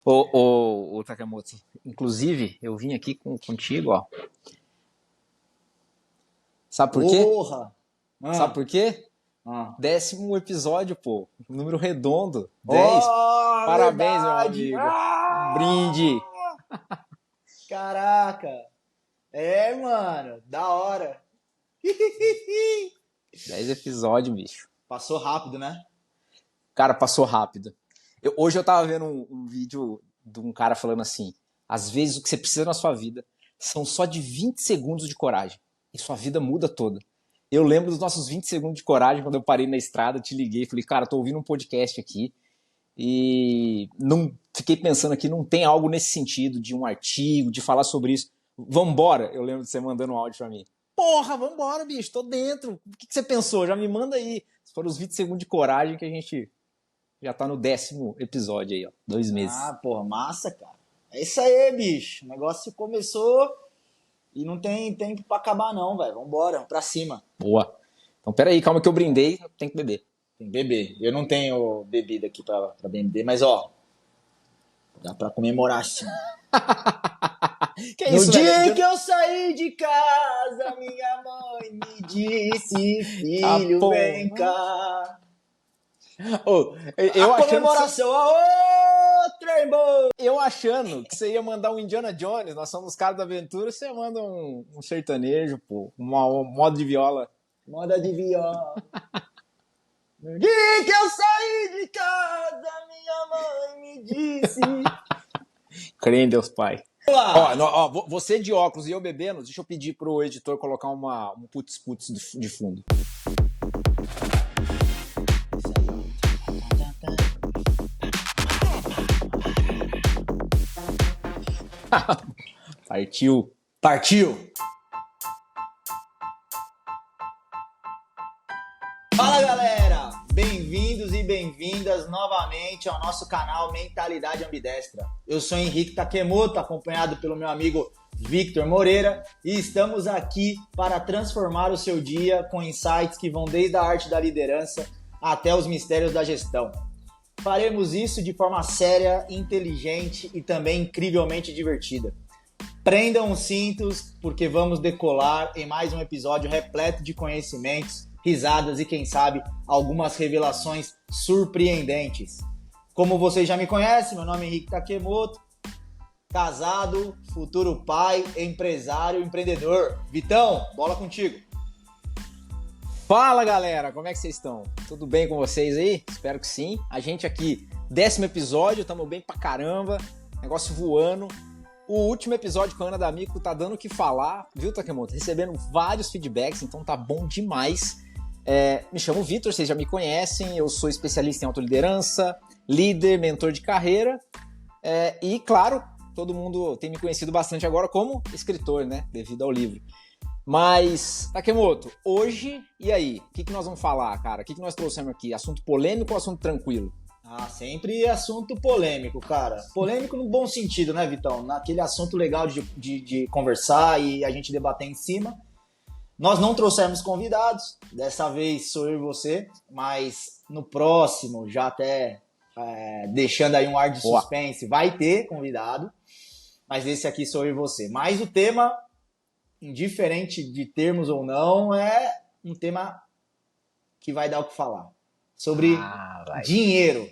Ô, Takemoto, inclusive, eu vim aqui contigo, ó. Sabe por quê? Porra! Sabe Ah, por quê? ah. 10º episódio, pô. Número redondo. 10. Oh, Parabéns, meu verdade! amigo. Um brinde. Ah! Caraca! É, mano, da hora. 10 episódios, bicho. Passou rápido, né? Cara, passou rápido. Hoje eu tava vendo um vídeo de um cara falando assim: às vezes o que você precisa na sua vida são só de 20 segundos de coragem. E sua vida muda toda. Eu lembro dos nossos 20 segundos de coragem quando eu parei na estrada, te liguei, falei, cara, tô ouvindo um podcast aqui e não fiquei pensando aqui, não tem algo nesse sentido de um artigo, de falar sobre isso. Vambora! Eu lembro de você mandando um áudio pra mim. Porra, vambora, bicho, tô dentro. O que você pensou? Já me manda aí. Foram os 20 segundos de coragem que a gente já tá no 10º episódio aí, ó. 2 meses. Ah, porra, massa, cara. É isso aí, bicho. O negócio começou e não tem tempo pra acabar, não, velho. Vambora, pra cima. Boa. Então, peraí, calma que eu brindei, tem que beber. Tem que beber. Eu não tenho bebida aqui pra beber, mas ó, dá pra comemorar sim. Que é No isso, dia velho? que eu saí de casa, minha mãe me disse, Ah, filho, vem porra. cá. Ô, A comemoração, trem bom. eu achando que você ia mandar um Indiana Jones, nós somos os caras da aventura, você manda um sertanejo, pô, um modo de viola. Moda de viola. No dia que eu saí de casa, minha mãe me disse. Crê em Deus Pai. Ó, Olá. você de óculos e eu bebendo, deixa eu pedir pro editor colocar um putz-putz de fundo. Partiu. Partiu. Fala, galera! Bem-vindos e bem-vindas novamente ao nosso canal Mentalidade Ambidestra. Eu sou Henrique Takemoto, acompanhado pelo meu amigo Victor Moreira, e estamos aqui para transformar o seu dia com insights que vão desde a arte da liderança até os mistérios da gestão. Faremos isso de forma séria, inteligente e também incrivelmente divertida. Prendam os cintos, porque vamos decolar em mais um episódio repleto de conhecimentos, risadas e, quem sabe, algumas revelações surpreendentes. Como vocês já me conhecem, meu nome é Henrique Takemoto, casado, futuro pai, empresário, empreendedor. Vitão, bola contigo. Fala, galera, como é que vocês estão? Tudo bem com vocês aí? Espero que sim. A gente aqui, 10º episódio, estamos bem pra caramba, negócio voando. O último episódio com a Ana D'Amico tá dando o que falar, viu, Takemoto? Recebendo vários feedbacks, então tá bom demais. Me chamo Vitor, vocês já me conhecem, eu sou especialista em autoliderança, líder, mentor de carreira e, claro, todo mundo tem me conhecido bastante agora como escritor, né, devido ao livro. Mas, Takemoto, hoje, e aí? O que nós vamos falar, cara? O que nós trouxemos aqui? Assunto polêmico ou assunto tranquilo? Ah, sempre assunto polêmico, cara. Polêmico no bom sentido, né, Vitão? Naquele assunto legal de conversar e a gente debater em cima. Nós não trouxemos convidados, dessa vez sou eu e você, mas no próximo, já até deixando aí um ar de suspense, vai ter convidado, mas esse aqui sou eu e você. Mas o tema, indiferente de termos ou não, é um tema que vai dar o que falar. Sobre dinheiro.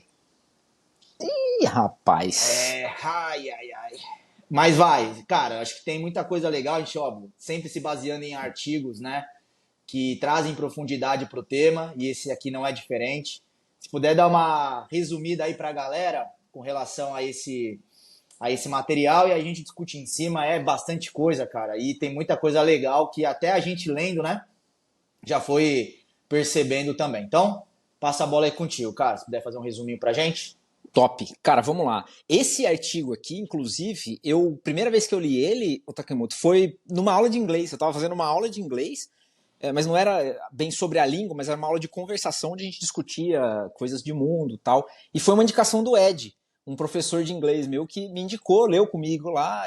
Ih, rapaz. Ai. Mas vai, cara, acho que tem muita coisa legal, a gente, óbvio, sempre se baseando em artigos, né, que trazem profundidade pro tema, e esse aqui não é diferente. Se puder dar uma resumida aí pra galera com relação a esse material e a gente discute em cima, é bastante coisa, cara, e tem muita coisa legal que até a gente lendo, né, já foi percebendo também. Então, passa a bola aí contigo, cara, se puder fazer um resuminho pra gente. Top. Cara, vamos lá. Esse artigo aqui, inclusive, primeira vez que eu li ele, o Takemoto, foi numa aula de inglês. Eu tava fazendo uma aula de inglês, mas não era bem sobre a língua, mas era uma aula de conversação onde a gente discutia coisas de mundo e tal. E foi uma indicação do Ed, um professor de inglês meu que me indicou, leu comigo lá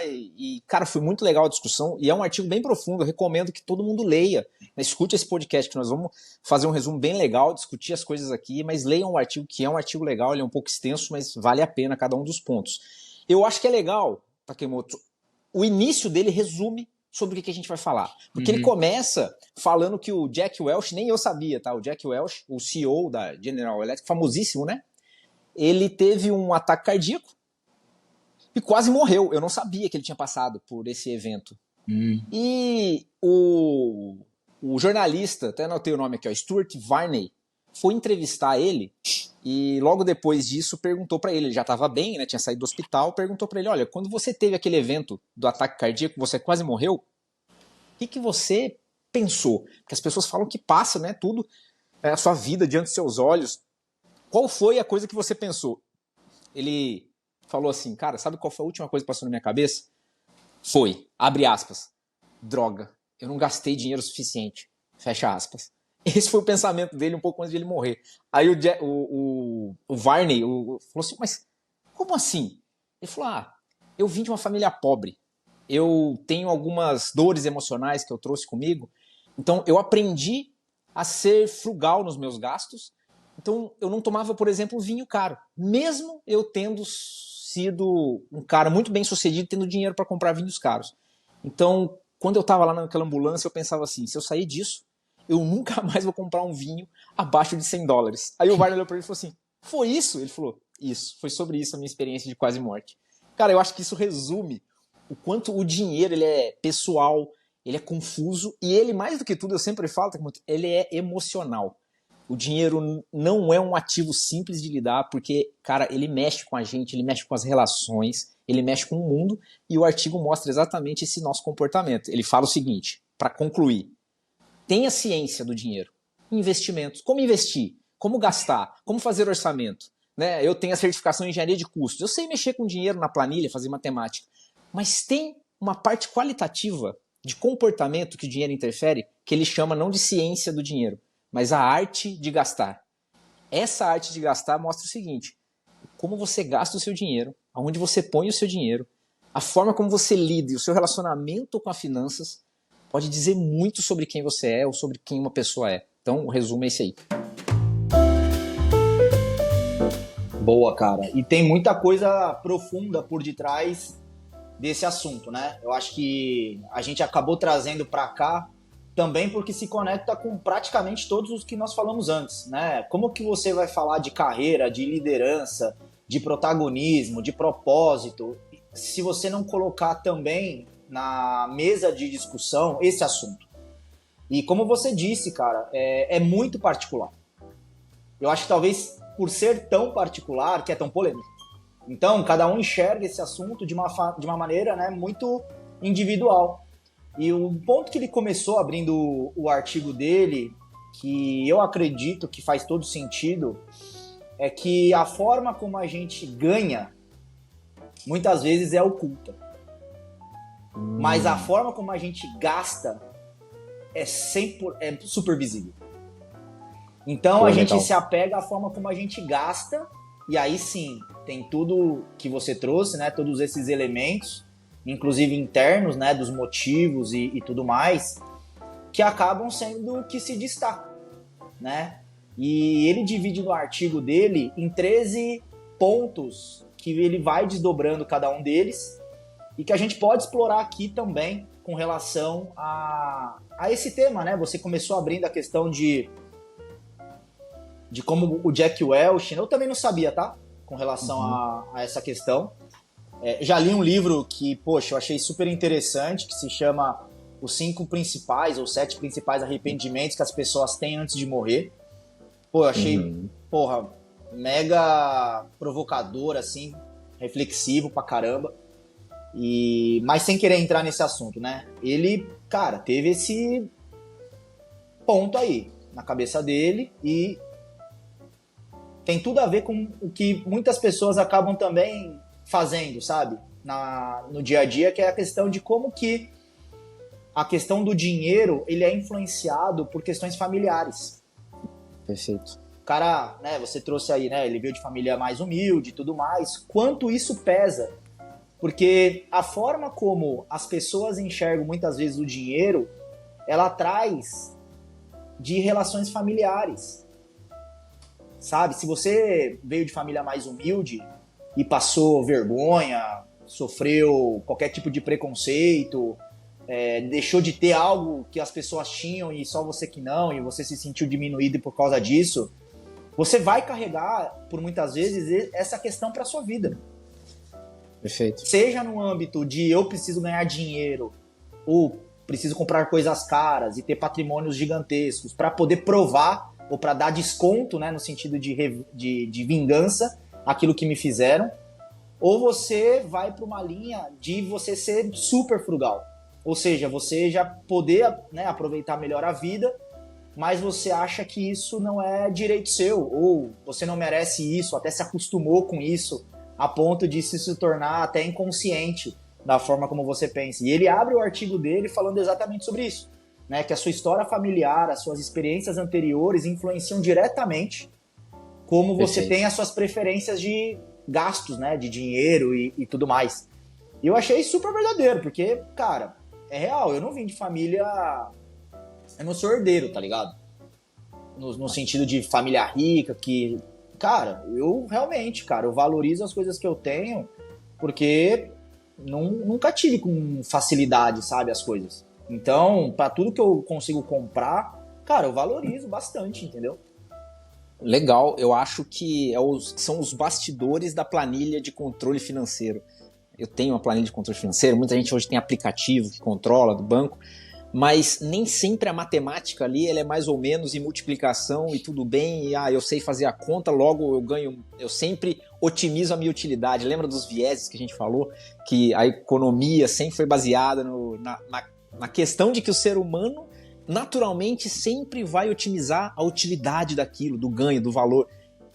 cara, foi muito legal a discussão e é um artigo bem profundo, eu recomendo que todo mundo leia, escute esse podcast que nós vamos fazer um resumo bem legal, discutir as coisas aqui, mas leiam o artigo, que é um artigo legal, ele é um pouco extenso, mas vale a pena cada um dos pontos. Eu acho que é legal, Takemoto. O início dele resume sobre o que a gente vai falar. Porque ele começa falando que o Jack Welch, nem eu sabia, tá? O Jack Welch, o CEO da General Electric, famosíssimo, né? Ele teve um ataque cardíaco e quase morreu. Eu não sabia que ele tinha passado por esse evento. E o jornalista, até anotei o nome aqui, ó, Stuart Varney, foi entrevistar ele e logo depois disso perguntou pra ele já estava bem, né, tinha saído do hospital, perguntou pra ele, olha, quando você teve aquele evento do ataque cardíaco, você quase morreu, o que você pensou? Porque as pessoas falam que passa, né, tudo, a sua vida diante dos seus olhos. Qual foi a coisa que você pensou? Ele falou assim, cara, sabe qual foi a última coisa que passou na minha cabeça? Foi, abre aspas, droga, eu não gastei dinheiro suficiente, fecha aspas. Esse foi o pensamento dele um pouco antes de ele morrer. Aí o Varney falou assim, mas como assim? Ele falou, eu vim de uma família pobre, eu tenho algumas dores emocionais que eu trouxe comigo, então eu aprendi a ser frugal nos meus gastos, então eu não tomava, por exemplo, vinho caro, mesmo eu tendo sido um cara muito bem sucedido, tendo dinheiro para comprar vinhos caros. Então, quando eu estava lá naquela ambulância, eu pensava assim, se eu sair disso, eu nunca mais vou comprar um vinho abaixo de $100. Aí o Varney olhou pra ele e falou assim, foi isso? Ele falou, isso, foi sobre isso a minha experiência de quase morte. Cara, eu acho que isso resume o quanto o dinheiro ele é pessoal, ele é confuso, e ele, mais do que tudo, eu sempre falo, ele é emocional. O dinheiro não é um ativo simples de lidar, porque, cara, ele mexe com a gente, ele mexe com as relações, ele mexe com o mundo, e o artigo mostra exatamente esse nosso comportamento. Ele fala o seguinte, para concluir, tenha ciência do dinheiro, investimentos, como investir, como gastar, como fazer orçamento. Né? Eu tenho a certificação em engenharia de custos, eu sei mexer com dinheiro na planilha, fazer matemática, mas tem uma parte qualitativa de comportamento que o dinheiro interfere, que ele chama não de ciência do dinheiro, mas a arte de gastar. Essa arte de gastar mostra o seguinte, como você gasta o seu dinheiro, aonde você põe o seu dinheiro, a forma como você lida e o seu relacionamento com as finanças pode dizer muito sobre quem você é ou sobre quem uma pessoa é. Então, o resumo é esse aí. Boa, cara. E tem muita coisa profunda por detrás desse assunto, né? Eu acho que a gente acabou trazendo para cá também porque se conecta com praticamente todos os que nós falamos antes, né? Como que você vai falar de carreira, de liderança, de protagonismo, de propósito, se você não colocar também na mesa de discussão esse assunto? E como você disse, cara, é muito particular. Eu acho que talvez por ser tão particular, que é tão polêmico. Então, cada um enxerga esse assunto de uma maneira, né, muito individual. E o ponto que ele começou abrindo o artigo dele, que eu acredito que faz todo sentido, é que a forma como a gente ganha, muitas vezes é oculta. Mas a forma como a gente gasta é super visível. Então a gente se apega à forma como a gente gasta, e aí sim, tem tudo que você trouxe, né? Todos esses elementos, inclusive internos, né? Dos motivos e tudo mais, que acabam sendo o que se destaca, né? E ele divide no artigo dele em 13 pontos que ele vai desdobrando cada um deles e que a gente pode explorar aqui também com relação a esse tema, né? Você começou abrindo a questão de como o Jack Welch, eu também não sabia, tá? Com relação a essa questão. Já li um livro que, poxa, eu achei super interessante, que se chama Os 5 Principais ou 7 Principais Arrependimentos que as Pessoas Têm Antes de Morrer. Pô, eu achei, mega provocador, assim, reflexivo pra caramba. Mas sem querer entrar nesse assunto, né? Ele, cara, teve esse ponto aí na cabeça dele e tem tudo a ver com o que muitas pessoas acabam também fazendo, sabe? No dia a dia, que é a questão de como que a questão do dinheiro, ele é influenciado por questões familiares. Perfeito. O cara, né, você trouxe aí, né, ele veio de família mais humilde e tudo mais. Quanto isso pesa? Porque a forma como as pessoas enxergam muitas vezes o dinheiro, ela traz de relações familiares. Sabe? Se você veio de família mais humilde, e passou vergonha, sofreu qualquer tipo de preconceito, deixou de ter algo que as pessoas tinham e só você que não, e você se sentiu diminuído por causa disso, você vai carregar, por muitas vezes, essa questão para sua vida. Perfeito. Seja no âmbito de eu preciso ganhar dinheiro, ou preciso comprar coisas caras e ter patrimônios gigantescos para poder provar ou para dar desconto, né, no sentido de vingança, aquilo que me fizeram, ou você vai para uma linha de você ser super frugal. Ou seja, você já poder, né, aproveitar melhor a vida, mas você acha que isso não é direito seu, ou você não merece isso, até se acostumou com isso, a ponto de se tornar até inconsciente da forma como você pensa. E ele abre o artigo dele falando exatamente sobre isso, né, que a sua história familiar, as suas experiências anteriores influenciam diretamente como você tem as suas preferências de gastos, né, de dinheiro e tudo mais. E eu achei super verdadeiro, porque, cara, é real, eu não vim de família... Eu não sou herdeiro, tá ligado? No sentido de família rica, que... Cara, eu realmente, cara, eu valorizo as coisas que eu tenho, porque nunca tive com facilidade, sabe, as coisas. Então, pra tudo que eu consigo comprar, cara, eu valorizo bastante, entendeu? Legal, eu acho que são os bastidores da planilha de controle financeiro. Eu tenho uma planilha de controle financeiro, muita gente hoje tem aplicativo que controla do banco, mas nem sempre a matemática ali ela é mais ou menos em multiplicação e tudo bem, e eu sei fazer a conta, logo eu ganho, eu sempre otimizo a minha utilidade. Lembra dos vieses que a gente falou? Que a economia sempre foi baseada na questão de que o ser humano naturalmente sempre vai otimizar a utilidade daquilo, do ganho, do valor.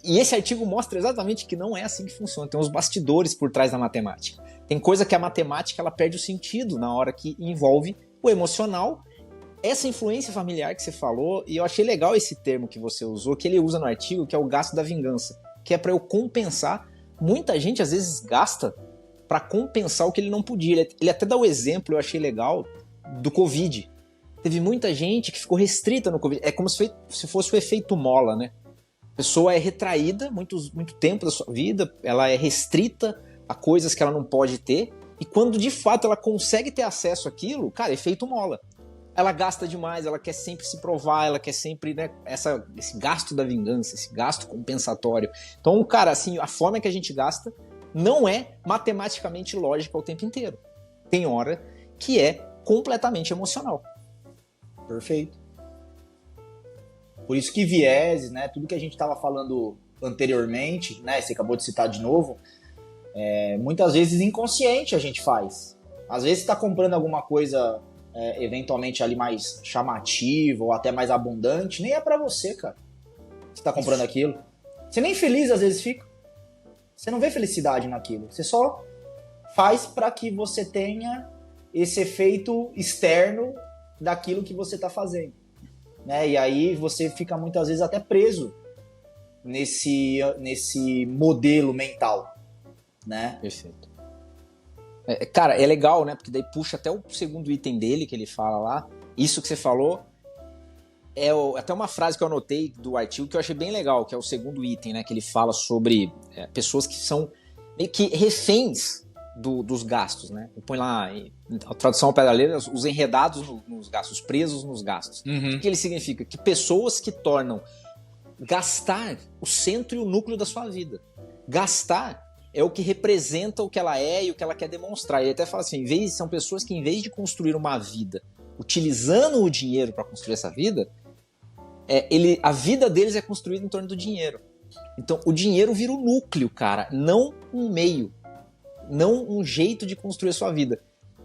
E esse artigo mostra exatamente que não é assim que funciona. Tem uns bastidores por trás da matemática. Tem coisa que a matemática ela perde o sentido na hora que envolve o emocional, essa influência familiar que você falou, e eu achei legal esse termo que você usou, que ele usa no artigo, que é o gasto da vingança, que é para eu compensar. Muita gente às vezes gasta para compensar o que ele não podia. Ele até dá o exemplo, eu achei legal, do Covid. Teve muita gente que ficou restrita no Covid. É como se fosse o efeito mola, né? A pessoa é retraída muito tempo da sua vida, ela é restrita a coisas que ela não pode ter, e quando de fato ela consegue ter acesso àquilo, cara, efeito mola. Ela gasta demais, ela quer sempre se provar, ela quer sempre, né, esse gasto da vingança, esse gasto compensatório. Então, cara, assim, a forma que a gente gasta não é matematicamente lógica o tempo inteiro. Tem hora que é completamente emocional. Perfeito. Por isso que vieses, né, tudo que a gente estava falando anteriormente, né, você acabou de citar de novo, muitas vezes inconsciente a gente faz. Às vezes você está comprando alguma coisa eventualmente ali mais chamativa ou até mais abundante, nem é para você, cara. Você está comprando aquilo. Você nem feliz às vezes fica. Você não vê felicidade naquilo. Você só faz para que você tenha esse efeito externo daquilo que você está fazendo. Né? E aí você fica muitas vezes até preso nesse modelo mental, né? Perfeito. Cara, é legal, né? Porque daí puxa até o segundo item dele que ele fala lá. Isso que você falou é até uma frase que eu anotei do artigo que eu achei bem legal, que é o segundo item, né? Que ele fala sobre pessoas que são meio que reféns dos gastos, né? Põe lá, a tradução ao pé da letra, os enredados nos gastos, presos nos gastos. O que ele significa? Que pessoas que tornam gastar o centro e o núcleo da sua vida. Gastar é o que representa o que ela é e o que ela quer demonstrar. Ele até fala assim, são pessoas que em vez de construir uma vida utilizando o dinheiro para construir essa vida, a vida deles é construída em torno do dinheiro. Então, o dinheiro vira o núcleo, cara, não um meio. Não um jeito de construir a sua vida.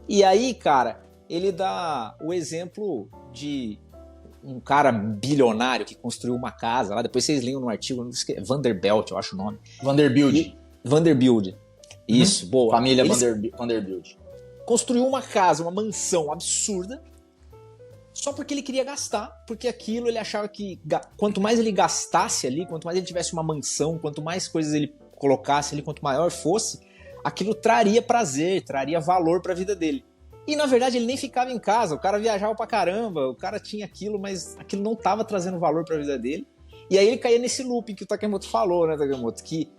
E aí, cara, ele dá o exemplo de um cara bilionário que construiu uma casa lá, depois vocês leiam no artigo, Vanderbilt, eu acho o nome. Vanderbilt. Isso, boa. Família Vanderbilt. Construiu uma casa, uma mansão absurda, só porque ele queria gastar, porque aquilo ele achava que quanto mais ele gastasse ali, quanto mais ele tivesse uma mansão, quanto mais coisas ele colocasse ali, quanto maior fosse, aquilo traria prazer, traria valor para a vida dele. E na verdade ele nem ficava em casa, o cara viajava pra caramba, o cara tinha aquilo, mas aquilo não estava trazendo valor para a vida dele. E aí ele caía nesse looping que o Takemoto falou, né, Takemoto? Que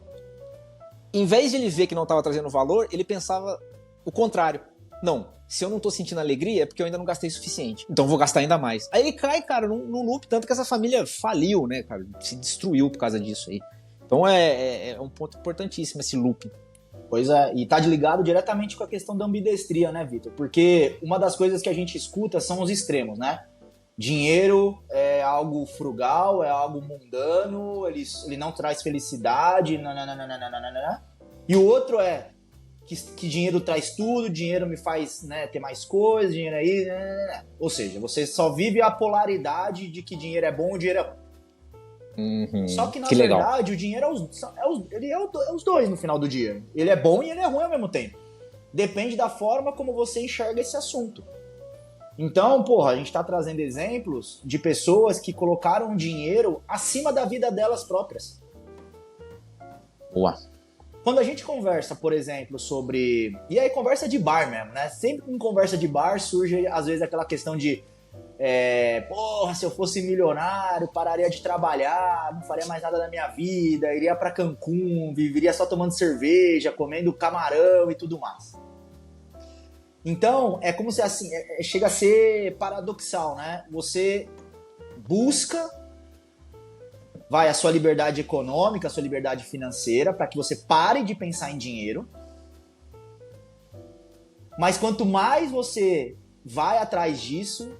em vez de ele ver que não estava trazendo valor, ele pensava o contrário. Não, se eu não tô sentindo alegria é porque eu ainda não gastei o suficiente. Então eu vou gastar ainda mais. Aí ele cai, cara, num loop, tanto que essa família faliu, né, cara? Se destruiu por causa disso aí. Então é um ponto importantíssimo esse loop. Pois é, e tá ligado diretamente com a questão da ambidestria, né, Vitor? Porque uma das coisas que a gente escuta são os extremos, né? Dinheiro é algo frugal, é algo mundano, ele não traz felicidade, nananana. E o outro é que dinheiro traz tudo, dinheiro me faz, né, ter mais coisas, dinheiro aí... Nananana. Ou seja, você só vive a polaridade de que dinheiro é bom e dinheiro é ruim. Só que, na verdade, o dinheiro é os dois no final do dia. Ele é bom e ele é ruim ao mesmo tempo. Depende da forma como você enxerga esse assunto. Então, porra, a gente tá trazendo exemplos de pessoas que colocaram dinheiro acima da vida delas próprias. Boa. Quando a gente conversa, por exemplo, sobre... E aí, conversa de bar mesmo, né? Sempre em conversa de bar surge, às vezes, aquela questão de... porra, se eu fosse milionário, pararia de trabalhar, não faria mais nada da minha vida, iria pra Cancún, viveria só tomando cerveja, comendo camarão e tudo mais. Então, é como se assim, chega a ser paradoxal, né? Você busca, a sua liberdade econômica, a sua liberdade financeira, para que você pare de pensar em dinheiro. Mas quanto mais você vai atrás disso,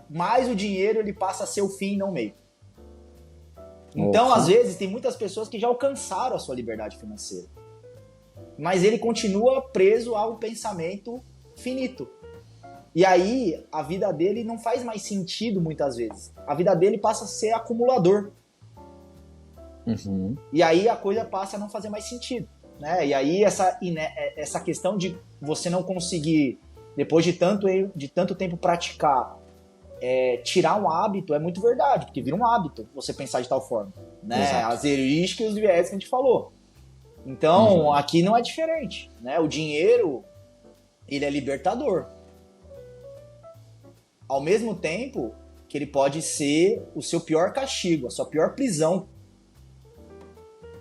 mais o dinheiro ele passa a ser o fim e não o meio. Então, às vezes, tem muitas pessoas que já alcançaram a sua liberdade financeira. Mas ele continua preso ao pensamento finito. E aí, a vida dele não faz mais sentido muitas vezes. A vida dele passa a ser acumulador. E aí a coisa passa a não fazer mais sentido, né? E aí essa questão de você não conseguir, depois de tanto tempo praticar, tirar um hábito é muito verdade, porque vira um hábito você pensar de tal forma, né? Exato. As heurísticas e os viés que a gente falou. Então, aqui não é diferente, né? O dinheiro, ele é libertador. Ao mesmo tempo que ele pode ser o seu pior castigo, a sua pior prisão.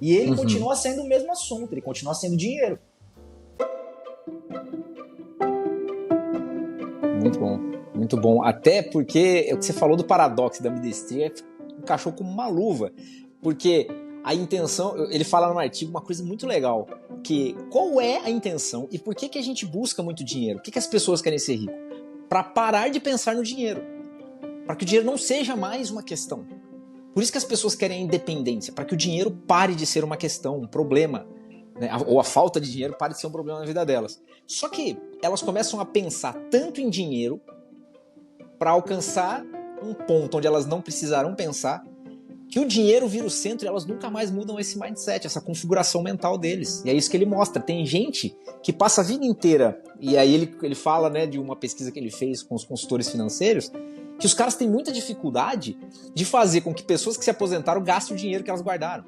E ele continua sendo o mesmo assunto, ele continua sendo dinheiro. Muito bom, muito bom. Até porque o que você falou do paradoxo da ambidestria encaixou como uma luva. Porque a intenção, ele fala no artigo uma coisa muito legal, que qual é a intenção e por que a gente busca muito dinheiro? Por que as pessoas querem ser ricos? Para parar de pensar no dinheiro. Para que o dinheiro não seja mais uma questão. Por isso que as pessoas querem a independência, para que o dinheiro pare de ser uma questão, um problema, né? Ou a falta de dinheiro pare de ser um problema na vida delas. Só que elas começam a pensar tanto em dinheiro para alcançar um ponto onde elas não precisarão pensar, que o dinheiro vira o centro e elas nunca mais mudam esse mindset, essa configuração mental deles. E é isso que ele mostra. Tem gente que passa a vida inteira, e aí ele fala, né, de uma pesquisa que ele fez com os consultores financeiros, que os caras têm muita dificuldade de fazer com que pessoas que se aposentaram gastem o dinheiro que elas guardaram.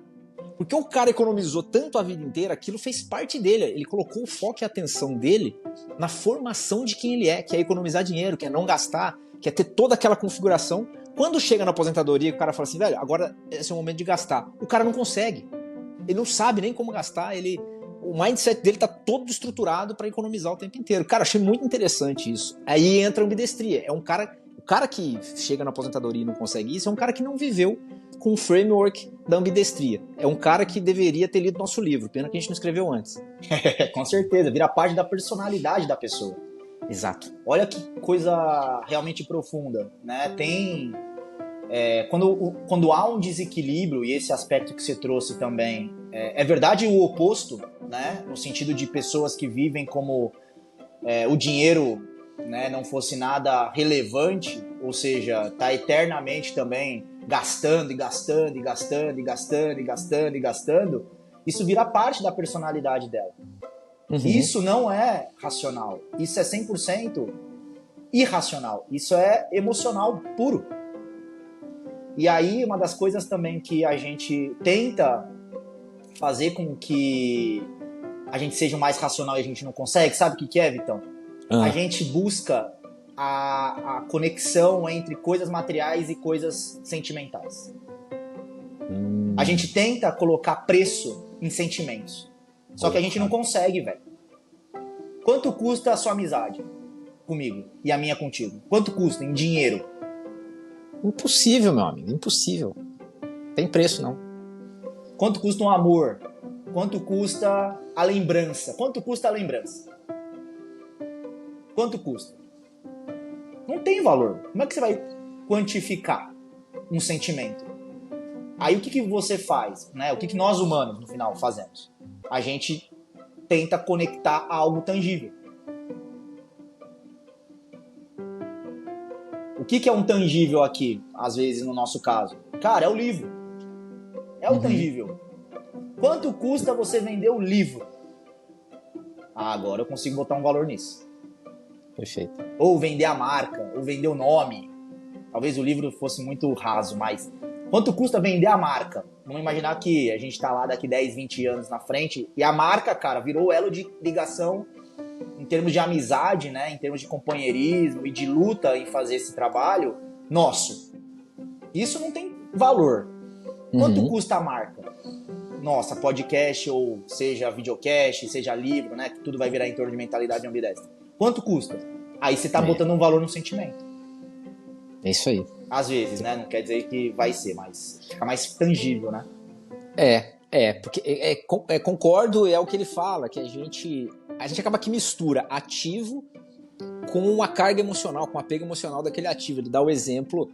Porque o cara economizou tanto a vida inteira, aquilo fez parte dele. Ele colocou o foco e a atenção dele na formação de quem ele é, que é economizar dinheiro, que é não gastar, que é ter toda aquela configuração. Quando chega na aposentadoria, o cara fala assim, velho, agora esse é o momento de gastar. O cara não consegue. Ele não sabe nem como gastar, o mindset dele tá todo estruturado para economizar o tempo inteiro. Cara, achei muito interessante isso. Aí entra a ambidestria. O cara que chega na aposentadoria e não consegue isso é um cara que não viveu com o framework da ambidestria. É um cara que deveria ter lido nosso livro, pena que a gente não escreveu antes. Com certeza, vira parte da personalidade da pessoa. Exato. Olha que coisa realmente profunda, né? Quando há um desequilíbrio, e esse aspecto que você trouxe também, é verdade o oposto, né? No sentido de pessoas que vivem como o dinheiro, né, não fosse nada relevante, ou seja, tá eternamente também gastando e gastando e gastando e gastando e gastando e gastando, isso vira parte da personalidade dela. Isso não é racional, isso é 100% irracional, isso é emocional puro. E aí uma das coisas também que a gente tenta fazer com que a gente seja mais racional e a gente não consegue, sabe o que é, Vitão? A gente busca a conexão entre coisas materiais e coisas sentimentais. A gente tenta colocar preço em sentimentos. Só que a gente não consegue, velho. Quanto custa a sua amizade comigo e a minha contigo? Quanto custa em dinheiro? Impossível, meu amigo, impossível. Tem preço, não. Quanto custa um amor? Quanto custa a lembrança? Quanto custa a lembrança? Quanto custa? Não tem valor. Como é que você vai quantificar um sentimento? Aí o que você faz? Né? O que nós humanos, no final, fazemos? A gente tenta conectar a algo tangível. O que é um tangível aqui, às vezes, no nosso caso? Cara, é o livro. É o tangível. Quanto custa você vender o livro? Ah, agora eu consigo botar um valor nisso. Perfeito. Ou vender a marca, ou vender o nome. Talvez o livro fosse muito raso, mas quanto custa vender a marca? Vamos imaginar que a gente tá lá daqui 10, 20 anos na frente e a marca, cara, virou o elo de ligação em termos de amizade, né? Em termos de companheirismo e de luta em fazer esse trabalho nosso. Isso não tem valor. Quanto custa a marca? Nossa, podcast, ou seja videocast, seja livro, né? Que tudo vai virar em torno de mentalidade ambidestra. Quanto custa? Aí você tá botando um valor no sentimento. É isso aí. Às vezes, né? Não quer dizer que vai ser, mas fica mais tangível, né? Porque concordo, é o que ele fala, que a gente acaba que mistura ativo com a carga emocional, com o apego emocional daquele ativo. Ele dá o exemplo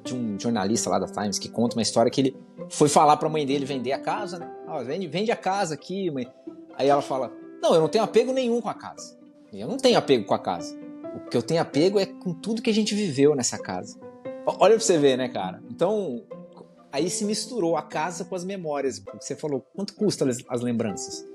de um jornalista lá da Times que conta uma história que ele foi falar pra mãe dele vender a casa, né? Vende a casa aqui, mãe. Aí ela fala, não, eu não tenho apego nenhum com a casa. Eu não tenho apego com a casa. O que eu tenho apego é com tudo que a gente viveu nessa casa. Olha pra você ver, né, cara? Então, aí se misturou a casa com as memórias. Porque você falou, quanto custa as lembranças?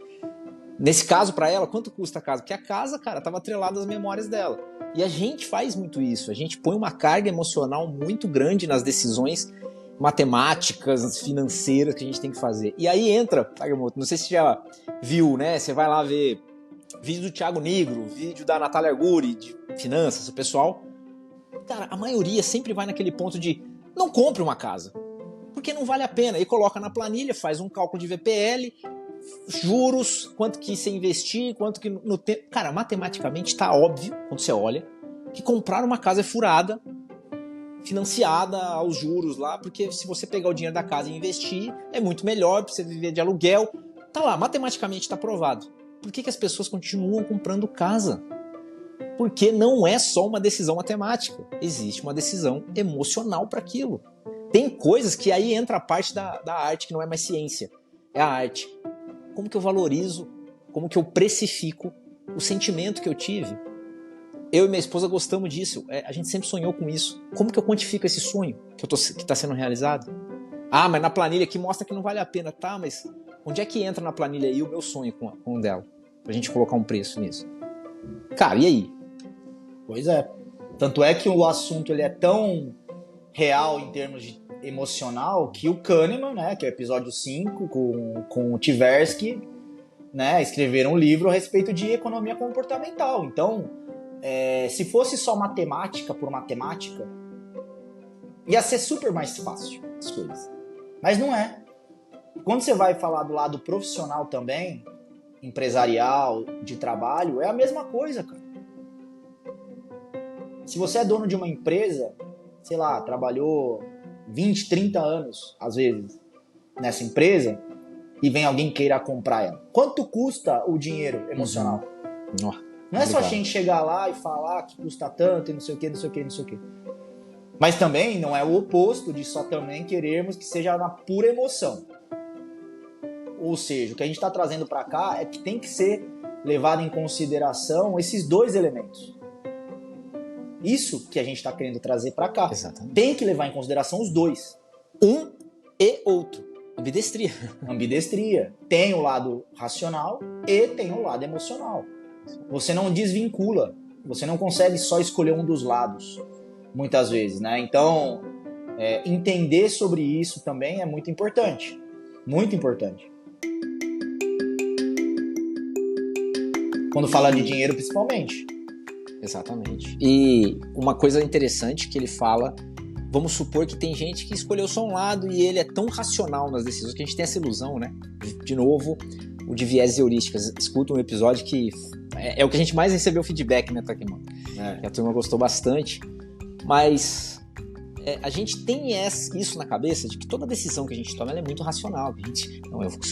Nesse caso, pra ela, quanto custa a casa? Porque a casa, cara, tava atrelada às memórias dela. E a gente faz muito isso. A gente põe uma carga emocional muito grande nas decisões matemáticas, financeiras que a gente tem que fazer. E aí entra, Takemoto, não sei se você já viu, né? Você vai lá ver vídeo do Thiago Nigro, vídeo da Natália Arcuri, de finanças, o pessoal. Cara, a maioria sempre vai naquele ponto de não compre uma casa, porque não vale a pena. E coloca na planilha, faz um cálculo de VPL, juros, quanto que você investir, quanto que no tempo. Cara, matematicamente tá óbvio, quando você olha, que comprar uma casa é furada, financiada aos juros lá, porque se você pegar o dinheiro da casa e investir, é muito melhor pra você viver de aluguel. Tá lá, matematicamente tá provado. Por que as pessoas continuam comprando casa? Porque não é só uma decisão matemática. Existe uma decisão emocional para aquilo. Tem coisas que aí entra a parte da arte, que não é mais ciência. É a arte. Como que eu valorizo, como que eu precifico o sentimento que eu tive? Eu e minha esposa gostamos disso. A gente sempre sonhou com isso. Como que eu quantifico esse sonho que está sendo realizado? Ah, mas na planilha aqui mostra que não vale a pena. Tá, mas onde é que entra na planilha aí o meu sonho com o dela? Pra gente colocar um preço nisso. Cara, e aí? Pois é. Tanto é que o assunto ele é tão real em termos de emocional que o Kahneman, né, que é o episódio 5, com o Tversky, né, escreveram um livro a respeito de economia comportamental. Então, se fosse só matemática por matemática, ia ser super mais fácil as coisas. Mas não é. Quando você vai falar do lado profissional também, empresarial, de trabalho, é a mesma coisa, cara. Se você é dono de uma empresa, sei lá, trabalhou 20, 30 anos, às vezes, nessa empresa, e vem alguém queira comprar ela. Quanto custa o dinheiro emocional? Não é só a gente chegar lá e falar que custa tanto e não sei o que, não sei o que, não sei o que. Mas também não é o oposto de só também querermos que seja na pura emoção. Ou seja, o que a gente está trazendo para cá é que tem que ser levado em consideração esses dois elementos. Isso que a gente está querendo trazer para cá. Exatamente. Tem que levar em consideração os dois. Um e outro. Ambidestria. Ambidestria. Tem o lado racional e tem o lado emocional. Você não desvincula. Você não consegue só escolher um dos lados, muitas vezes, né? Então, entender sobre isso também é muito importante. Muito importante. Quando fala de dinheiro, principalmente. Exatamente. E uma coisa interessante que ele fala, vamos supor que tem gente que escolheu só um lado e ele é tão racional nas decisões que a gente tem essa ilusão, né? De novo, o de vieses heurísticas. Escuta um episódio que é o que a gente mais recebeu feedback, né, Takemura? Que a turma gostou bastante. Mas a gente tem isso na cabeça de que toda decisão que a gente toma ela é muito racional.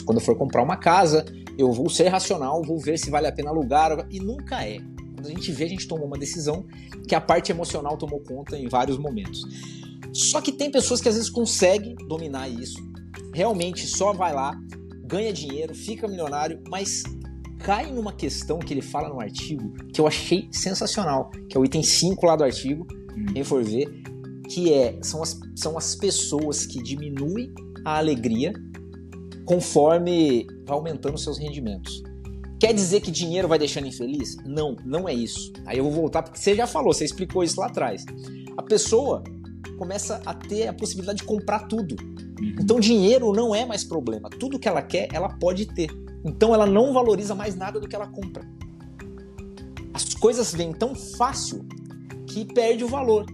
Quando eu for comprar uma casa, eu vou ser racional, vou ver se vale a pena alugar, e nunca é. Quando a gente vê, a gente tomou uma decisão que a parte emocional tomou conta em vários momentos. Só que tem pessoas que às vezes conseguem dominar isso, realmente só vai lá, ganha dinheiro, fica milionário, mas cai numa questão que ele fala no artigo que eu achei sensacional, que é o item 5 lá do artigo, quem for ver, que são as pessoas que diminuem a alegria conforme vai aumentando seus rendimentos. Quer dizer que dinheiro vai deixando infeliz? Não, não é isso. Aí eu vou voltar, porque você já falou, você explicou isso lá atrás. A pessoa começa a ter a possibilidade de comprar tudo. Então dinheiro não é mais problema. Tudo que ela quer, ela pode ter. Então ela não valoriza mais nada do que ela compra. As coisas vêm tão fácil que perde o valor.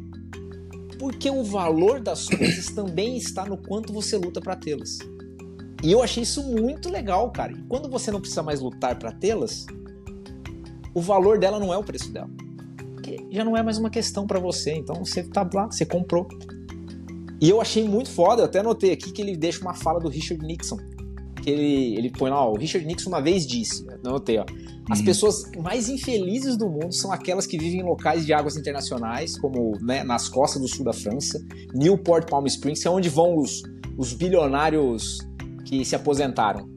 Porque o valor das coisas também está no quanto você luta para tê-las. E eu achei isso muito legal, cara. E quando você não precisa mais lutar para tê-las, o valor dela não é o preço dela. Porque já não é mais uma questão para você. Então você tá lá, você comprou. E eu achei muito foda, eu até anotei aqui que ele deixa uma fala do Richard Nixon. Que ele põe lá, ó, o Richard Nixon uma vez disse, eu anotei, ó, as pessoas mais infelizes do mundo são aquelas que vivem em locais de águas internacionais, como, né, nas costas do sul da França, Newport, Palm Springs, que é onde vão os bilionários que se aposentaram.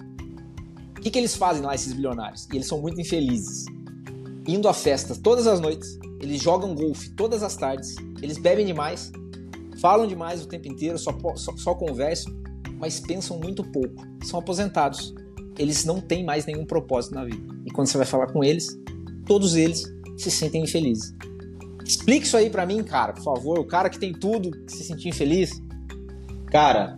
O que eles fazem lá, esses bilionários? E eles são muito infelizes. Indo a festas todas as noites, eles jogam golfe todas as tardes, eles bebem demais, falam demais o tempo inteiro, só conversam, mas pensam muito pouco. São aposentados. Eles não têm mais nenhum propósito na vida. E quando você vai falar com eles, todos eles se sentem infelizes. Explique isso aí pra mim, cara, por favor. O cara que tem tudo, que se sentir infeliz. Cara,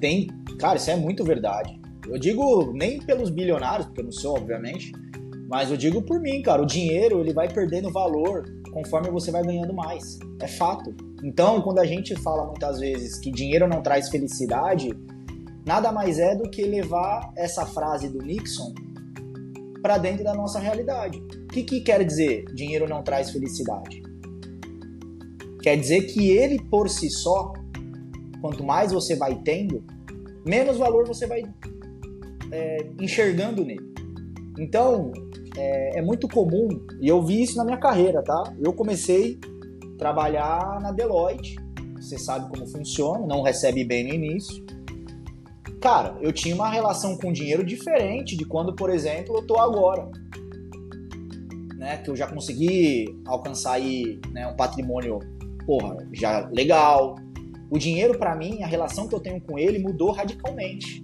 isso é muito verdade. Eu digo nem pelos bilionários, porque eu não sou, obviamente, mas eu digo por mim, cara. O dinheiro, ele vai perdendo valor conforme você vai ganhando mais. É fato. Então, quando a gente fala muitas vezes que dinheiro não traz felicidade, nada mais é do que levar essa frase do Nixon para dentro da nossa realidade. O que quer dizer dinheiro não traz felicidade? Quer dizer que ele por si só, quanto mais você vai tendo, menos valor você vai enxergando nele. Então, é muito comum, e eu vi isso na minha carreira, tá? Eu comecei a trabalhar na Deloitte, você sabe como funciona, não recebe bem no início. Cara, eu tinha uma relação com dinheiro diferente de quando, por exemplo, eu tô agora. Né? Que eu já consegui alcançar aí, né, um patrimônio, já legal. O dinheiro, pra mim, a relação que eu tenho com ele mudou radicalmente.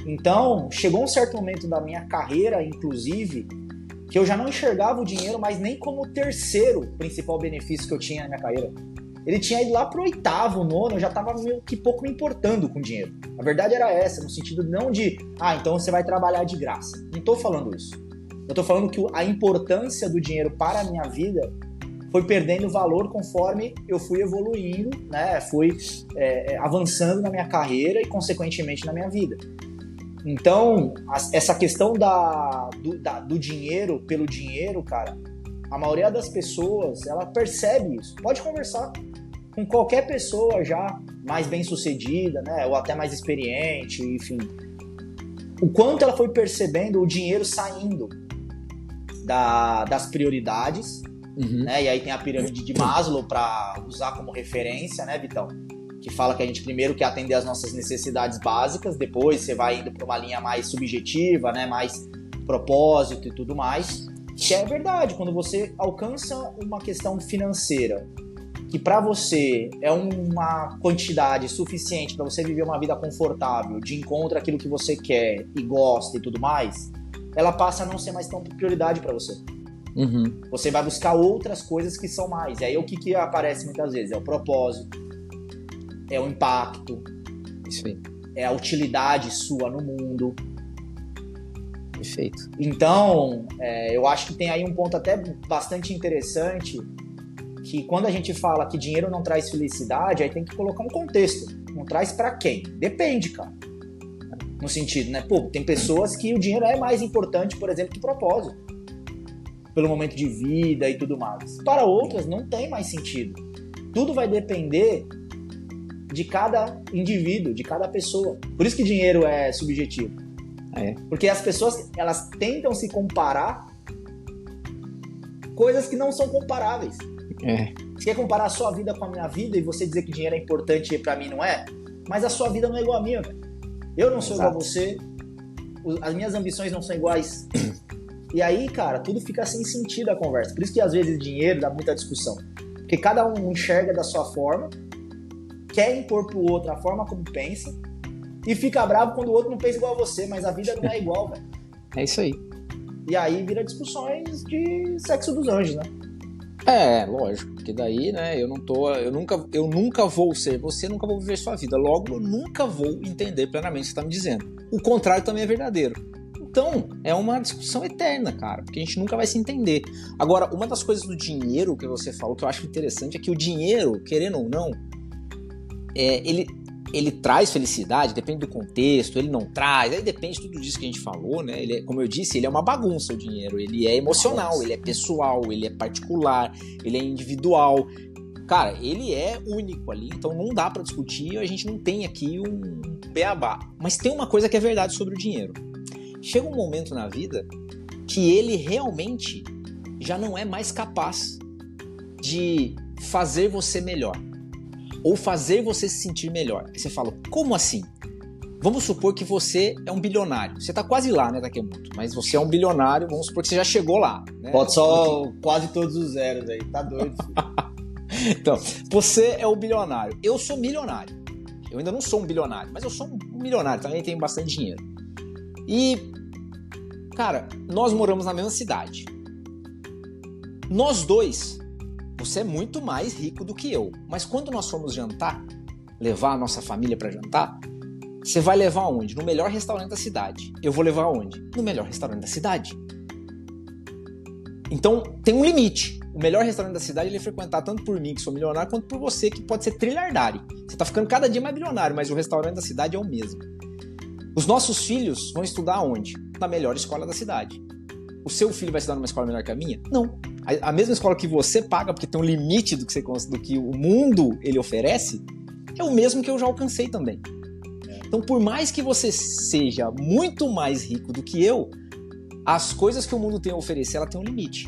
Então, chegou um certo momento da minha carreira, inclusive, que eu já não enxergava o dinheiro, mas nem como o terceiro principal benefício que eu tinha na minha carreira. Ele tinha ido lá pro 8º, 9º, eu já tava meio que pouco me importando com dinheiro. A verdade era essa, no sentido não de, então você vai trabalhar de graça. Não tô falando isso. Eu tô falando que a importância do dinheiro para a minha vida foi perdendo valor conforme eu fui evoluindo, né? Fui avançando na minha carreira e, consequentemente, na minha vida. Então, essa questão do dinheiro pelo dinheiro, cara, a maioria das pessoas, ela percebe isso. Pode conversar com qualquer pessoa já mais bem-sucedida, né? Ou até mais experiente, enfim. O quanto ela foi percebendo o dinheiro saindo das prioridades, né? E aí tem a pirâmide de Maslow para usar como referência, né, Vitão? Que fala que a gente primeiro quer atender as nossas necessidades básicas, depois você vai indo para uma linha mais subjetiva, né? Mais propósito e tudo mais. Que é verdade, quando você alcança uma questão financeira que para você é uma quantidade suficiente para você viver uma vida confortável, de encontro aquilo que você quer e gosta e tudo mais, ela passa a não ser mais tão prioridade para você. Você vai buscar outras coisas que são mais. E aí o que aparece muitas vezes? É o propósito, é o impacto, isso aí, é a utilidade sua no mundo. Perfeito. Então, eu acho que tem aí um ponto até bastante interessante, que quando a gente fala que dinheiro não traz felicidade, aí tem que colocar um contexto. Não traz pra quem? Depende, cara. No sentido, né? Pô, tem pessoas que o dinheiro é mais importante, por exemplo, que propósito. Pelo momento de vida e tudo mais. Para outras, não tem mais sentido. Tudo vai depender de cada indivíduo, de cada pessoa. Por isso que dinheiro é subjetivo. Porque as pessoas, elas tentam se comparar coisas que não são comparáveis. Você quer comparar a sua vida com a minha vida e você dizer que dinheiro é importante e pra mim não é? Mas a sua vida não é igual a minha, velho. Eu não sou igual a você, as minhas ambições não são iguais. E aí, cara, tudo fica sem sentido a conversa. Por isso que às vezes dinheiro dá muita discussão. Porque cada um enxerga da sua forma, quer impor pro outro a forma como pensa, e fica bravo quando o outro não pensa igual a você, mas a vida não é igual, velho. É isso aí. E aí vira discussões de sexo dos anjos, né? Lógico, porque daí, né, eu nunca vou ser você, nunca vou viver sua vida, logo eu nunca vou entender plenamente o que você tá me dizendo. O contrário também é verdadeiro. Então, é uma discussão eterna, cara, porque a gente nunca vai se entender. Agora, uma das coisas do dinheiro que você falou, que eu acho interessante, é que o dinheiro, querendo ou não, ele traz felicidade, depende do contexto, ele não traz, aí depende de tudo disso que a gente falou, né? Ele como eu disse, ele é uma bagunça, o dinheiro. Ele é emocional, ele é pessoal, ele é particular, ele é individual. Cara, ele é único ali, então não dá pra discutir, a gente não tem aqui um beabá. Mas tem uma coisa que é verdade sobre o dinheiro. Chega um momento na vida que ele realmente já não é mais capaz de fazer você melhor. Ou fazer você se sentir melhor. Aí você fala, como assim? Vamos supor que você é um bilionário. Você tá quase lá, né, Takemoto? Mas você é um bilionário, vamos supor que você já chegou lá. Né? Pode só quase todos os zeros aí, tá doido, filho. Então, você é o bilionário. Eu sou milionário. Eu ainda não sou um bilionário, mas eu sou um milionário, também tenho bastante dinheiro. E, cara, nós moramos na mesma cidade. Nós dois, você é muito mais rico do que eu. Mas quando nós formos jantar, levar a nossa família pra jantar, você vai levar aonde? No melhor restaurante da cidade. Eu vou levar aonde? No melhor restaurante da cidade. Então, tem um limite. O melhor restaurante da cidade ele é frequentado tanto por mim, que sou milionário, quanto por você, que pode ser trilhardário. Você tá ficando cada dia mais bilionário, mas o restaurante da cidade é o mesmo. Os nossos filhos vão estudar onde? Na melhor escola da cidade. O seu filho vai estudar numa escola melhor que a minha? Não. A mesma escola que você paga, porque tem um limite do que o mundo ele oferece, é o mesmo que eu já alcancei também. Então, por mais que você seja muito mais rico do que eu, as coisas que o mundo tem a oferecer, ela tem um limite.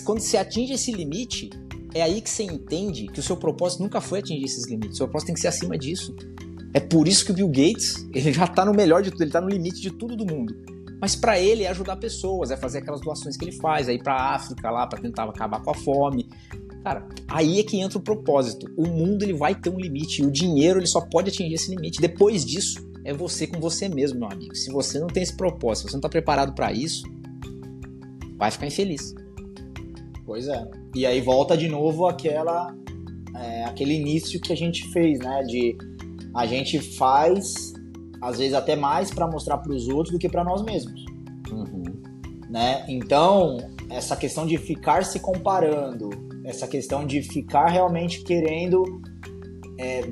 Quando você atinge esse limite, é aí que você entende que o seu propósito nunca foi atingir esses limites. O seu propósito tem que ser acima disso. É por isso que o Bill Gates, ele já tá no melhor de tudo, ele tá no limite de tudo do mundo. Mas para ele é ajudar pessoas, é fazer aquelas doações que ele faz, é ir pra África lá para tentar acabar com a fome. Cara, aí é que entra o propósito. O mundo ele vai ter um limite e o dinheiro ele só pode atingir esse limite. Depois disso, é você com você mesmo, meu amigo. Se você não tem esse propósito, se você não tá preparado para isso, vai ficar infeliz. Pois é. E aí volta de novo aquele início que a gente fez, né? A gente faz, às vezes até mais para mostrar para os outros do que para nós mesmos. Uhum. Né? Então, essa questão de ficar se comparando, essa questão de ficar realmente querendo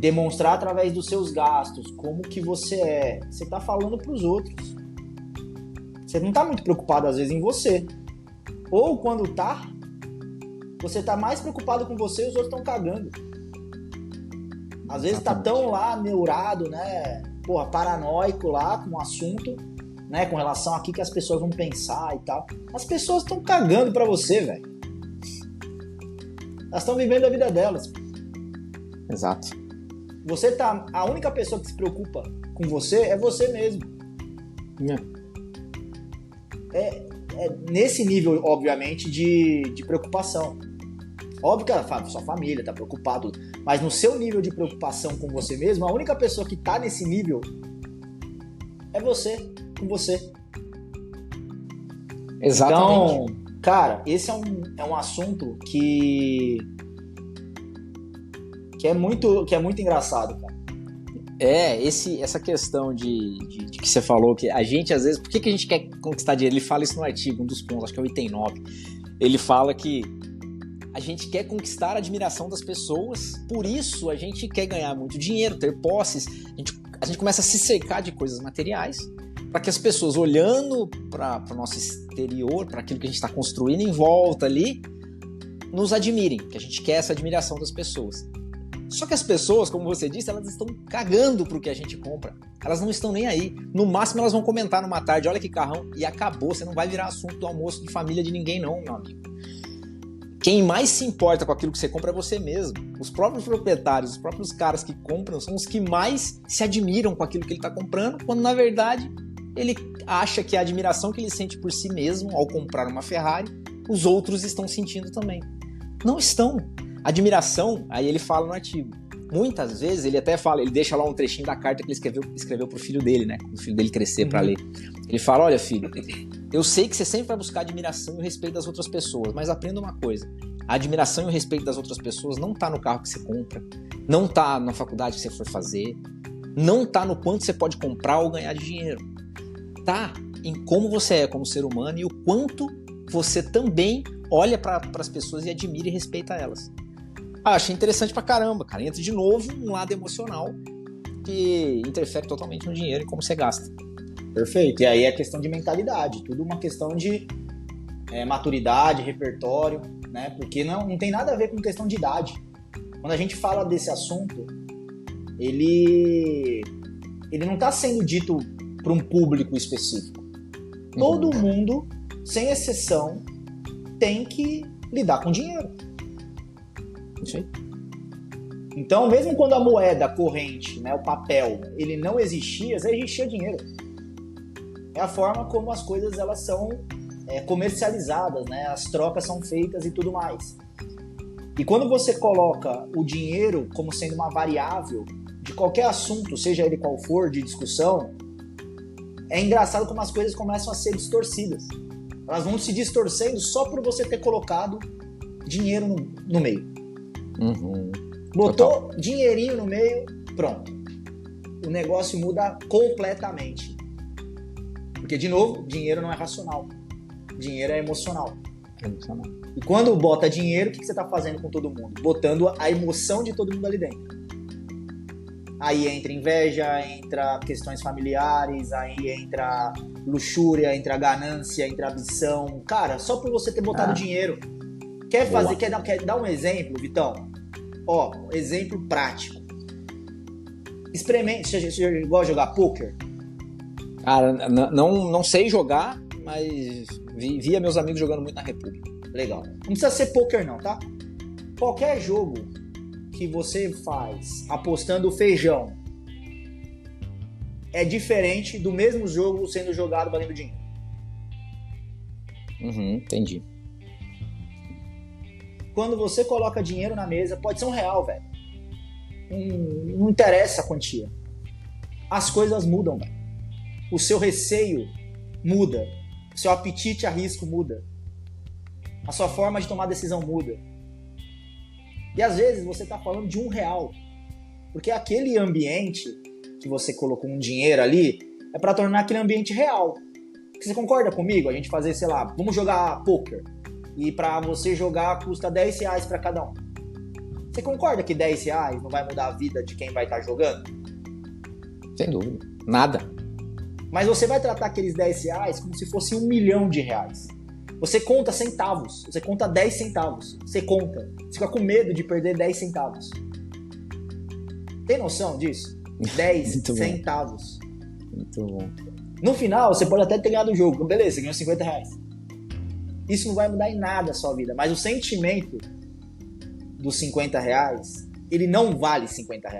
demonstrar através dos seus gastos como que você é, você tá falando para os outros. Você não tá muito preocupado às vezes em você. Ou quando tá, você tá mais preocupado com você e os outros estão cagando. Às vezes tá tão lá neurado, né? Porra, paranoico lá com o assunto, né? Com relação a que as pessoas vão pensar e tal. As pessoas estão cagando pra você, velho. Elas estão vivendo a vida delas. Exato. A única pessoa que se preocupa com você é você mesmo. É nesse nível, obviamente, de preocupação. Óbvio que a sua família tá preocupado, mas no seu nível de preocupação com você mesmo, a única pessoa que tá nesse nível é você, com você. Exatamente. Então, cara, esse é um assunto que é muito engraçado, cara. Essa questão de que você falou, que a gente às vezes, por que a gente quer conquistar dinheiro? Ele fala isso no artigo, um dos pontos, acho que é o item 9. Ele fala que a gente quer conquistar a admiração das pessoas, por isso a gente quer ganhar muito dinheiro, ter posses, a gente começa a se cercar de coisas materiais para que as pessoas, olhando para o nosso exterior, para aquilo que a gente está construindo em volta ali, nos admirem, que a gente quer essa admiração das pessoas. Só que as pessoas, como você disse, elas estão cagando pro que a gente compra. Elas não estão nem aí. No máximo elas vão comentar numa tarde, olha que carrão, e acabou. Você não vai virar assunto do almoço de família de ninguém não, meu amigo. Quem mais se importa com aquilo que você compra é você mesmo. Os próprios proprietários, os próprios caras que compram são os que mais se admiram com aquilo que ele está comprando, quando na verdade ele acha que a admiração que ele sente por si mesmo ao comprar uma Ferrari, os outros estão sentindo também. Não estão. Admiração, aí ele fala no artigo, muitas vezes ele até fala, ele deixa lá um trechinho da carta que ele escreveu pro filho dele, né, o filho dele crescer para ler. Ele fala, olha filho, eu sei que você sempre vai buscar admiração e o respeito das outras pessoas, mas aprenda uma coisa, a admiração e o respeito das outras pessoas não tá no carro que você compra, não tá na faculdade que você for fazer, não tá no quanto você pode comprar ou ganhar de dinheiro, tá em como você é como ser humano e o quanto você também olha para as pessoas e admira e respeita elas. Achei interessante pra caramba, cara. Entra de novo um lado emocional que interfere totalmente no dinheiro e como você gasta. Perfeito. E aí é questão de mentalidade, tudo uma questão de maturidade, repertório, né? Porque não tem nada a ver com questão de idade. Quando a gente fala desse assunto, ele não está sendo dito para um público específico. Todo mundo, sem exceção, tem que lidar com dinheiro. Sim. Então, mesmo quando a moeda corrente, né, o papel, ele não existia, já existia dinheiro. É a forma como as coisas elas são comercializadas, né? As trocas são feitas e tudo mais. E quando você coloca o dinheiro como sendo uma variável de qualquer assunto, seja ele qual for, de discussão, é engraçado como as coisas começam a ser distorcidas. Elas vão se distorcendo só por você ter colocado dinheiro no meio. Botou Total. Dinheirinho no meio, pronto. O negócio muda completamente. Porque, de novo, dinheiro não é racional. Dinheiro é emocional. E quando bota dinheiro, o que você está fazendo com todo mundo? Botando a emoção de todo mundo ali dentro. Aí entra inveja, entra questões familiares, aí entra luxúria, entra ganância, entra ambição. Cara, só por você ter botado dinheiro. Quer dar um exemplo, Vitão? Ó, exemplo prático. Experimente. Você gosta de jogar poker? Cara, não sei jogar, mas via meus amigos jogando muito na República. Legal. Não precisa ser poker não, tá? Qualquer jogo que você faz apostando feijão é diferente do mesmo jogo sendo jogado valendo dinheiro. Entendi. Quando você coloca dinheiro na mesa, pode ser R$1, velho. Não interessa a quantia. As coisas mudam, velho. O seu receio muda. O seu apetite a risco muda. A sua forma de tomar decisão muda. E às vezes você está falando de R$1. Porque aquele ambiente que você colocou um dinheiro ali é para tornar aquele ambiente real. Você concorda comigo? A gente fazer, sei lá, vamos jogar poker. E para você jogar custa R$10 para cada um. Você concorda que R$10 não vai mudar a vida de quem vai estar jogando? Sem dúvida. Nada. Mas você vai tratar aqueles R$10 como se fosse R$1 milhão. Você conta centavos. Você conta 10 centavos. Você conta. Você fica com medo de perder 10 centavos. Tem noção disso? 10 Muito centavos. Muito bom. No final, você pode até ter ganhado o jogo. Beleza, você ganhou R$50. Isso não vai mudar em nada a sua vida. Mas o sentimento dos R$50, ele não vale R$50.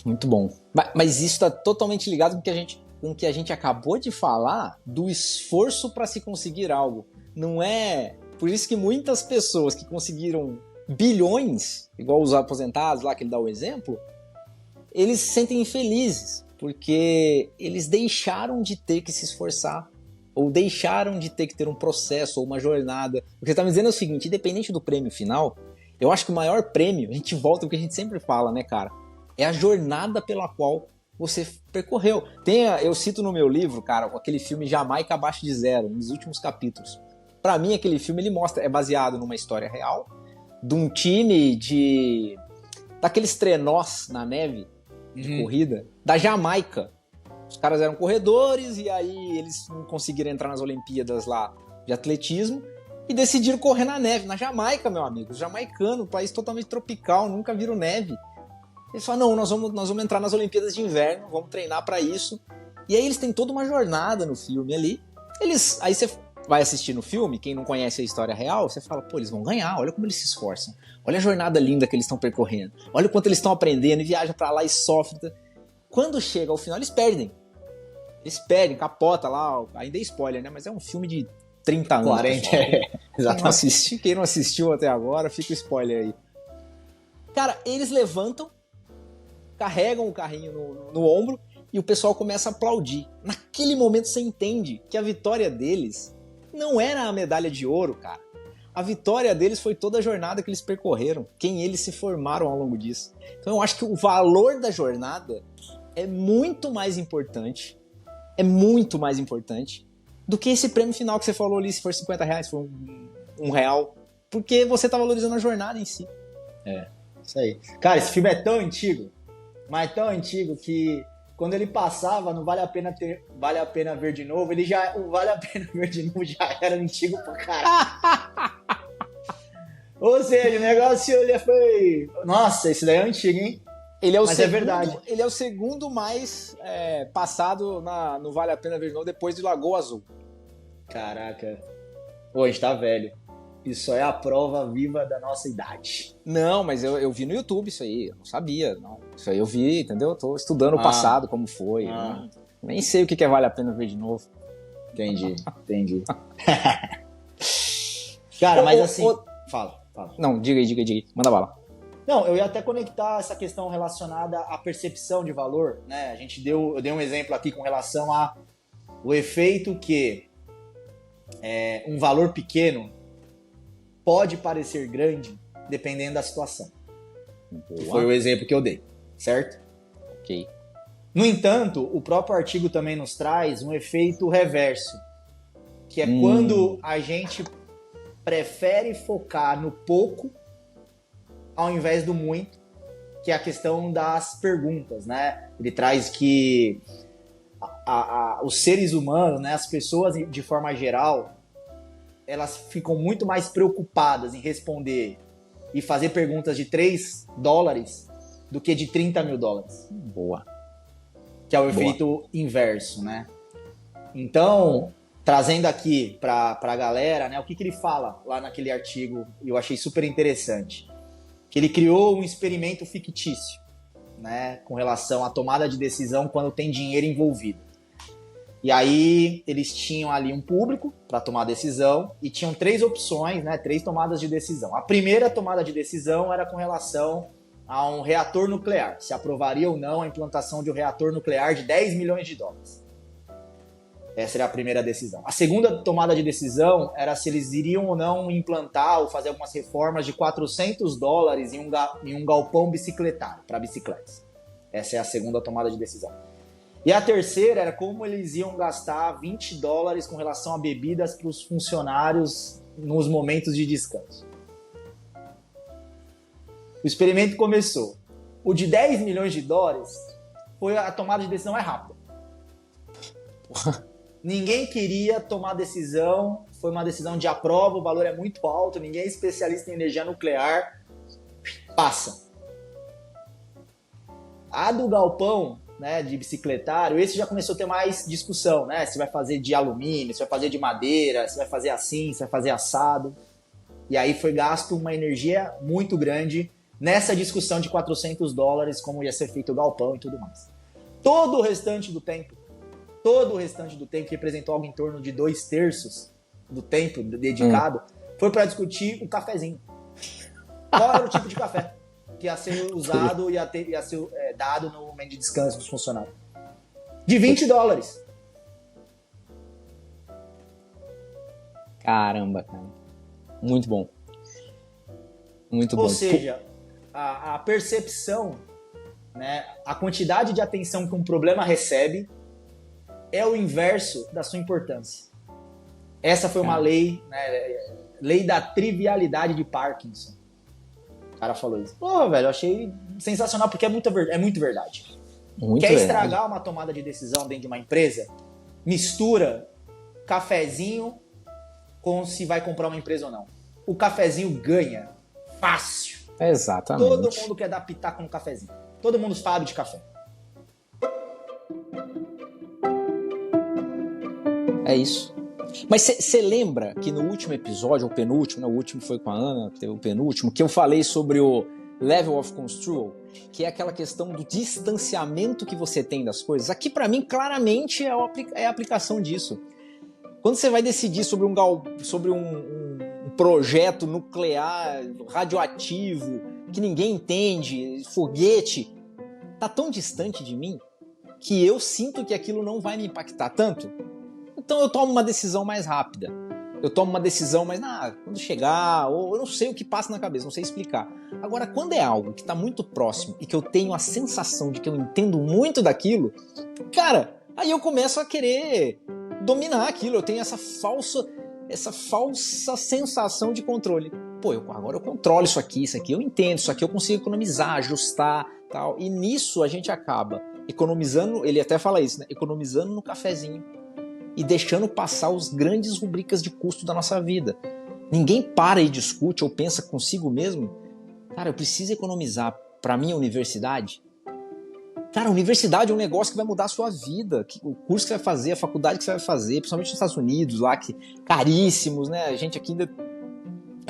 Muito bom. Mas isso está totalmente ligado com o que a gente acabou de falar do esforço para se conseguir algo. Não é... Por isso que muitas pessoas que conseguiram bilhões, igual os aposentados lá que ele dá o exemplo, eles se sentem infelizes, porque eles deixaram de ter que se esforçar, ou deixaram de ter que ter um processo ou uma jornada. O que você está me dizendo é o seguinte, independente do prêmio final, eu acho que o maior prêmio, a gente volta ao que a gente sempre fala, né, cara? É a jornada pela qual você percorreu. Eu cito no meu livro, cara, aquele filme Jamaica Abaixo de Zero, um dos últimos capítulos. Pra mim, aquele filme ele mostra, é baseado numa história real, de um time daqueles trenós na neve de corrida da Jamaica. Os caras eram corredores e aí eles não conseguiram entrar nas Olimpíadas lá de atletismo e decidiram correr na neve, na Jamaica, meu amigo. Os jamaicanos, um país totalmente tropical, nunca viram neve. Eles falaram, não, nós vamos entrar nas Olimpíadas de Inverno, vamos treinar pra isso. E aí eles têm toda uma jornada no filme ali. Aí você vai assistir no filme, quem não conhece a história real, você fala, pô, eles vão ganhar, olha como eles se esforçam. Olha a jornada linda que eles estão percorrendo. Olha o quanto eles estão aprendendo e viajam pra lá e sofrem. Quando chega ao final, eles perdem. Eles perdem, capota lá, ainda é spoiler, né? Mas é um filme de 30 anos. 40, exatamente. Quem não assistiu até agora, fica o spoiler aí. Cara, eles levantam, carregam o carrinho no ombro e o pessoal começa a aplaudir. Naquele momento você entende que a vitória deles não era a medalha de ouro, cara. A vitória deles foi toda a jornada que eles percorreram, quem eles se formaram ao longo disso. Então eu acho que o valor da jornada é muito mais importante do que esse prêmio final que você falou ali, se for R$50, se for um real, porque você tá valorizando a jornada em si. Isso aí. Cara, esse filme é tão antigo, mas tão antigo que quando ele passava no Vale a Pena Ver de Novo, o Vale a Pena Ver de Novo já era antigo pra caralho. Ou seja, o negócio ele foi... Nossa, esse daí é antigo, hein? Mas é verdade. Ele é o segundo mais passado no Vale a Pena Ver de Novo depois de Lagoa Azul. Caraca. Pô, a gente tá velho. Isso é a prova viva da nossa idade. Não, mas eu vi no YouTube isso aí. Eu não sabia. Não. Isso aí eu vi, entendeu? Eu tô estudando o passado, como foi. Nem sei o que Vale a Pena Ver de Novo. Entendi. Cara, mas assim... Fala. Não, diga aí. Manda bala. Não, eu ia até conectar essa questão relacionada à percepção de valor, né? Eu dei um exemplo aqui com relação ao efeito que um valor pequeno pode parecer grande dependendo da situação. Boa. Foi o exemplo que eu dei, certo? Ok. No entanto, o próprio artigo também nos traz um efeito reverso, que é quando a gente prefere focar no pouco ao invés do muito, que é a questão das perguntas, né? Ele traz que os seres humanos, né, as pessoas de forma geral, elas ficam muito mais preocupadas em responder e fazer perguntas de $3 do que de $30 mil. Boa. Que é o efeito inverso, né? Então, trazendo aqui para a galera, né, o que ele fala lá naquele artigo, eu achei super interessante. Que ele criou um experimento fictício, né, com relação à tomada de decisão quando tem dinheiro envolvido. E aí eles tinham ali um público para tomar decisão e tinham 3 opções, né, 3 tomadas de decisão. A primeira tomada de decisão era com relação a um reator nuclear, se aprovaria ou não a implantação de um reator nuclear de $10 milhões. Essa era a primeira decisão. A segunda tomada de decisão era se eles iriam ou não implantar ou fazer algumas reformas de $400 em um galpão bicicletário, para bicicletas. Essa é a segunda tomada de decisão. E a terceira era como eles iam gastar $20 com relação a bebidas para os funcionários nos momentos de descanso. O experimento começou. O de $10 milhões foi a tomada de decisão mais rápida. Ninguém queria tomar decisão, foi uma decisão de aprova, o valor é muito alto, ninguém é especialista em energia nuclear, passa. A do galpão, né, de bicicletário, esse já começou a ter mais discussão, né? Se vai fazer de alumínio, se vai fazer de madeira, se vai fazer assim, se vai fazer assado. E aí foi gasto uma energia muito grande nessa discussão de $400, como ia ser feito o galpão e tudo mais. Todo o restante do tempo, que representou algo em torno de 2/3 do tempo dedicado, foi para discutir o cafezinho. Qual era o tipo de café que ia ser usado e ia ser dado no momento de descanso dos funcionários? De $20. Caramba, cara. Muito bom. Muito bom. Ou seja, a percepção, né, a quantidade de atenção que um problema recebe é o inverso da sua importância. Essa foi uma lei, né, lei da trivialidade de Parkinson. O cara falou isso. Porra, velho, eu achei sensacional, porque é muito verdade. Muito Quer verdade. estragar uma tomada de decisão dentro de uma empresa? Mistura cafezinho com se vai comprar uma empresa ou não. O cafezinho ganha fácil. Exatamente. Todo mundo quer dar pitaco no cafezinho. Todo mundo sabe de café. É isso. Mas você lembra que no último episódio, ou penúltimo, né, o último foi com a Ana, o penúltimo, que eu falei sobre o Level of Control, que é aquela questão do distanciamento que você tem das coisas? Aqui, para mim, claramente é a aplicação disso. Quando você vai decidir sobre um projeto nuclear, radioativo, que ninguém entende, foguete, tá tão distante de mim que eu sinto que aquilo não vai me impactar tanto. Então eu tomo uma decisão mais rápida. Eu tomo uma decisão mais, quando chegar, ou eu não sei o que passa na cabeça, não sei explicar. Agora, quando é algo que está muito próximo e que eu tenho a sensação de que eu entendo muito daquilo, cara, aí eu começo a querer dominar aquilo. Eu tenho essa falsa sensação de controle. Pô, agora eu controlo isso aqui eu entendo, isso aqui eu consigo economizar, ajustar, tal. E nisso a gente acaba economizando, ele até fala isso, né? Economizando no cafezinho e deixando passar os grandes rubricas de custo da nossa vida. Ninguém para e discute ou pensa consigo mesmo, cara, eu preciso economizar para minha universidade. Cara, a universidade é um negócio que vai mudar a sua vida, o curso que você vai fazer, a faculdade que você vai fazer, principalmente nos Estados Unidos, lá, que caríssimos, né? A gente aqui ainda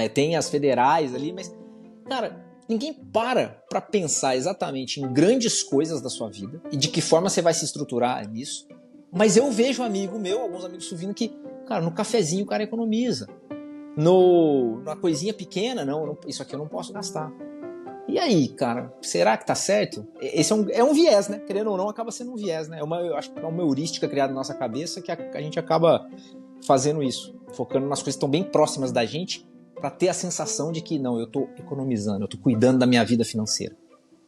tem as federais ali, mas, cara, ninguém para pensar exatamente em grandes coisas da sua vida e de que forma você vai se estruturar nisso. Mas eu vejo alguns amigos subindo que, cara, no cafezinho o cara economiza. Na coisinha pequena, não, isso aqui eu não posso gastar. E aí, cara, será que tá certo? Esse é um viés, né? Querendo ou não, acaba sendo um viés, né? Eu acho que é uma heurística criada na nossa cabeça que a gente acaba fazendo isso, focando nas coisas que estão bem próximas da gente para ter a sensação de que, não, eu tô economizando, eu tô cuidando da minha vida financeira.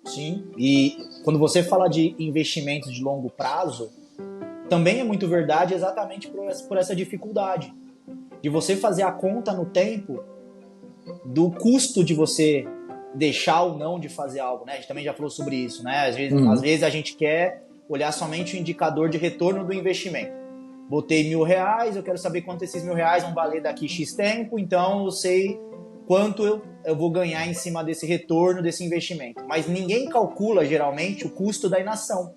Sim, e quando você fala de investimentos de longo prazo, também é muito verdade exatamente por essa dificuldade de você fazer a conta no tempo do custo de você deixar ou não de fazer algo, né? A gente também já falou sobre isso, né? Às vezes a gente quer olhar somente o indicador de retorno do investimento. Botei R$1.000, eu quero saber quanto esses R$1.000 vão valer daqui X tempo, então eu sei quanto eu vou ganhar em cima desse retorno, desse investimento. Mas ninguém calcula, geralmente, o custo da inação.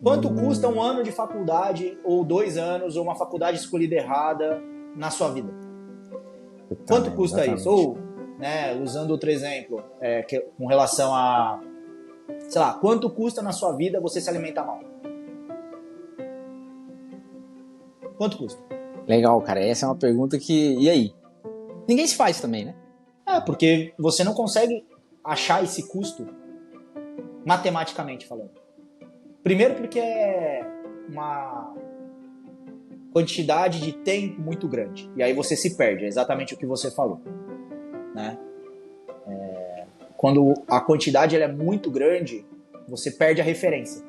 Quanto custa um ano de faculdade, ou 2 anos, ou uma faculdade escolhida errada na sua vida? Quanto custa isso? Ou, né, usando outro exemplo, com relação a, sei lá, quanto custa na sua vida você se alimentar mal? Quanto custa? Legal, cara. Essa é uma pergunta que... E aí? Ninguém se faz também, né? Porque você não consegue achar esse custo matematicamente falando. Primeiro porque é uma quantidade de tempo muito grande. E aí você se perde, é exatamente o que você falou, né? Quando a quantidade ela é muito grande, você perde a referência.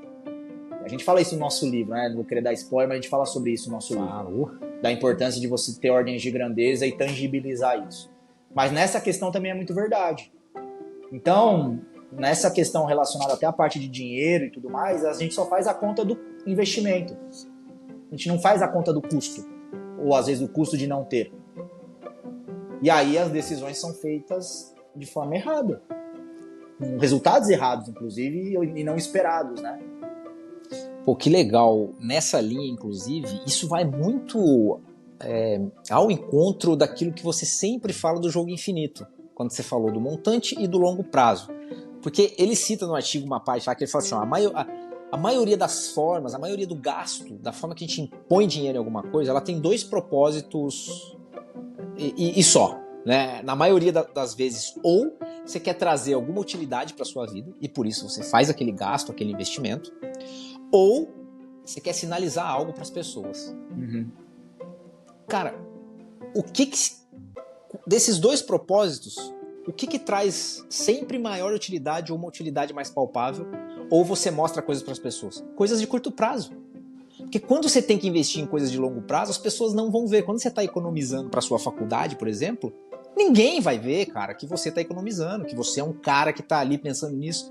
A gente fala isso no nosso livro, né? Não vou querer dar spoiler, mas a gente fala sobre isso no nosso livro. Da importância de você ter ordens de grandeza e tangibilizar isso. Mas nessa questão também é muito verdade. Então, nessa questão relacionada até à parte de dinheiro e tudo mais, a gente só faz a conta do investimento. A gente não faz a conta do custo. Ou às vezes o custo de não ter. E aí as decisões são feitas de forma errada. Com resultados errados, inclusive, e não esperados, né? Pô, que legal. Nessa linha, inclusive, isso vai muito ao encontro daquilo que você sempre fala do jogo infinito, quando você falou do montante e do longo prazo. Porque ele cita no artigo uma parte lá que ele fala assim, ó, a maioria das formas, a maioria do gasto, da forma que a gente impõe dinheiro em alguma coisa, ela tem 2 propósitos e só. Né? Na maioria das vezes, ou você quer trazer alguma utilidade para sua vida e por isso você faz aquele gasto, aquele investimento, ou você quer sinalizar algo para as pessoas. Cara, desses 2 propósitos, o que traz sempre maior utilidade ou uma utilidade mais palpável, ou você mostra coisas para as pessoas? Coisas de curto prazo. Porque quando você tem que investir em coisas de longo prazo, as pessoas não vão ver. Quando você está economizando para sua faculdade, por exemplo, Ninguém vai ver, cara, que você tá economizando, que você é um cara que tá ali pensando nisso.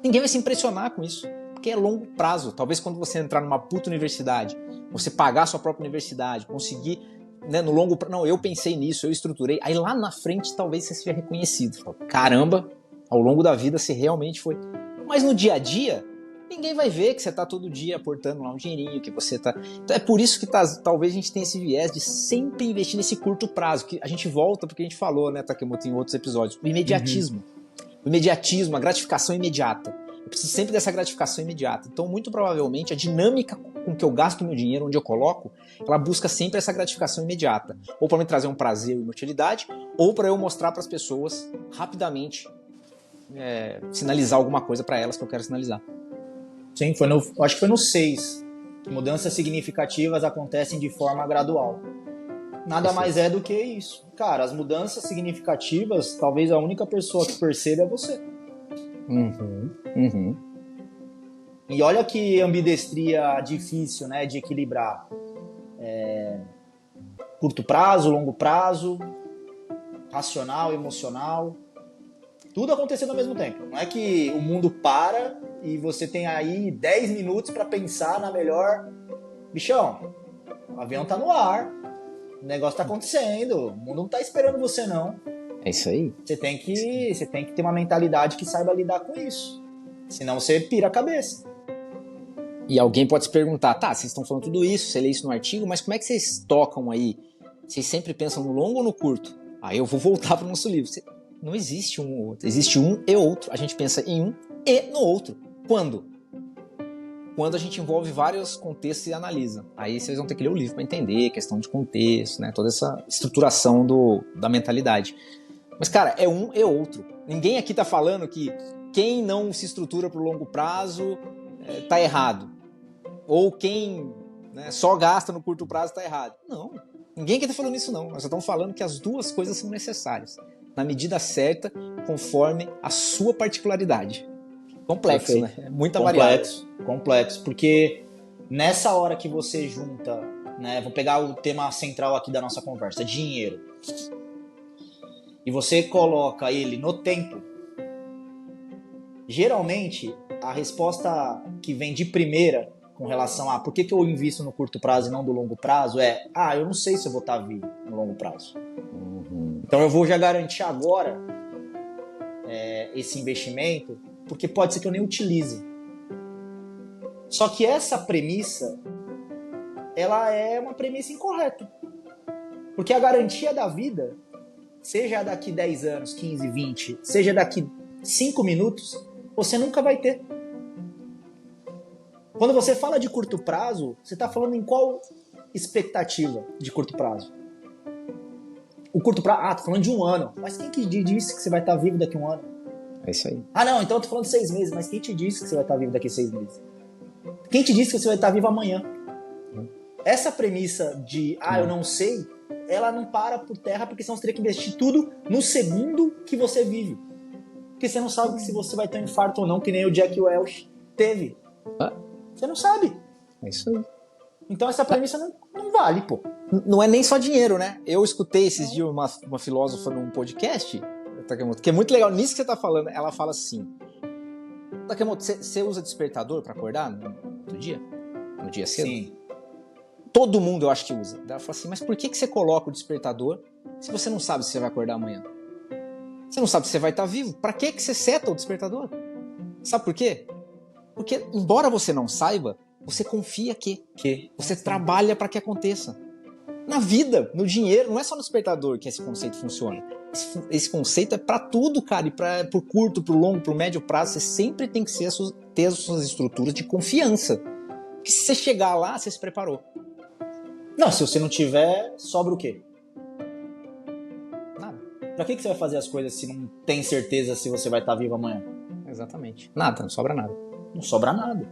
Ninguém vai se impressionar com isso, porque é longo prazo. Talvez quando você entrar numa puta universidade, você pagar a sua própria universidade, conseguir, né, no longo prazo, não, eu pensei nisso, eu estruturei, aí lá na frente talvez você seja reconhecido. Fala, caramba, ao longo da vida você realmente foi. Mas no dia a dia, ninguém vai ver que você tá todo dia aportando lá um dinheirinho, que você tá... Então é por isso que talvez a gente tenha esse viés de sempre investir nesse curto prazo, que a gente volta porque a gente falou, né, Takemoto, em outros episódios, o imediatismo. O imediatismo, a gratificação imediata. Eu preciso sempre dessa gratificação imediata. Então, muito provavelmente, a dinâmica com que eu gasto meu dinheiro, onde eu coloco, ela busca sempre essa gratificação imediata. Ou para me trazer um prazer e uma utilidade, ou para eu mostrar para as pessoas rapidamente, sinalizar alguma coisa para elas que eu quero sinalizar. Sim, acho que foi no 6. Mudanças significativas acontecem de forma gradual. Nada mais é do que isso. Cara, as mudanças significativas, talvez a única pessoa que perceba é você. E olha que ambidestria difícil, né, de equilibrar. Curto prazo, longo prazo, racional, emocional. Tudo acontecendo ao mesmo tempo. Não é que o mundo para e você tem aí 10 minutos para pensar na melhor... Bichão, o avião tá no ar. O negócio tá acontecendo, o mundo não tá esperando você, não. É isso aí. Você tem que ter uma mentalidade que saiba lidar com isso. Senão você pira a cabeça. E alguém pode se perguntar, tá, vocês estão falando tudo isso, você lê isso no artigo, mas como é que vocês tocam aí? Vocês sempre pensam no longo ou no curto? Aí eu vou voltar para o nosso livro. Não existe um ou outro, existe um e outro. A gente pensa em um e no outro. Quando? Quando a gente envolve vários contextos e analisa. Aí vocês vão ter que ler o livro para entender, questão de contexto, né? Toda essa estruturação da mentalidade. Mas, cara, é um e outro. Ninguém aqui tá falando que quem não se estrutura para o longo prazo tá errado. Ou quem, né, só gasta no curto prazo tá errado. Não, ninguém aqui tá falando isso não. Nós só estamos falando que as duas coisas são necessárias. Na medida certa, conforme a sua particularidade. Complexo, Perfeito. Né? É muita variável. Complexo, porque nessa hora que você junta, né, vou pegar o tema central aqui da nossa conversa, dinheiro, e você coloca ele no tempo, geralmente a resposta que vem de primeira com relação a por que eu invisto no curto prazo e não do longo prazo é, eu não sei se eu vou estar vivo no longo prazo. Então eu vou já garantir agora esse investimento, porque pode ser que eu nem utilize. Só que essa premissa, ela é uma premissa incorreta. Porque a garantia da vida, seja daqui 10 anos, 15, 20, seja daqui 5 minutos, você nunca vai ter. Quando você fala de curto prazo, você está falando em qual expectativa de curto prazo? O curto prazo, tô falando de 1 ano. Mas quem que disse que você vai estar vivo daqui a 1 ano? É isso aí. Não, então eu tô falando de 6 meses. Mas quem te disse que você vai estar vivo daqui a 6 meses? Quem te disse que você vai estar vivo amanhã? Essa premissa de, eu não sei, ela não para por terra, porque senão você teria que investir tudo no segundo que você vive. Porque você não sabe se você vai ter um infarto ou não, que nem o Jack Welch teve. Você não sabe. É isso aí. Então essa premissa não vale, pô. Não é nem só dinheiro, né? Eu escutei esses dias uma filósofa num podcast, Takemoto, que é muito legal. Nisso que você tá falando, ela fala assim: Takemoto, você usa despertador pra acordar no dia? No dia cedo? Sim. Todo mundo eu acho que usa. Ela fala assim, mas por que você coloca o despertador se você não sabe se você vai acordar amanhã? Você não sabe se você vai estar vivo? Pra que você seta o despertador? Sabe por quê? Porque, embora você não saiba, você confia que você trabalha para que aconteça. Na vida, no dinheiro, não é só no despertador que esse conceito funciona. Esse conceito é para tudo, cara. E pro curto, pro longo, pro médio prazo, você sempre tem que ter as suas estruturas de confiança. Porque se você chegar lá, você se preparou. Não, se você não tiver, sobra o quê? Nada. Pra que você vai fazer as coisas se não tem certeza se você vai estar vivo amanhã? Exatamente. Nada, não sobra nada. Não sobra nada.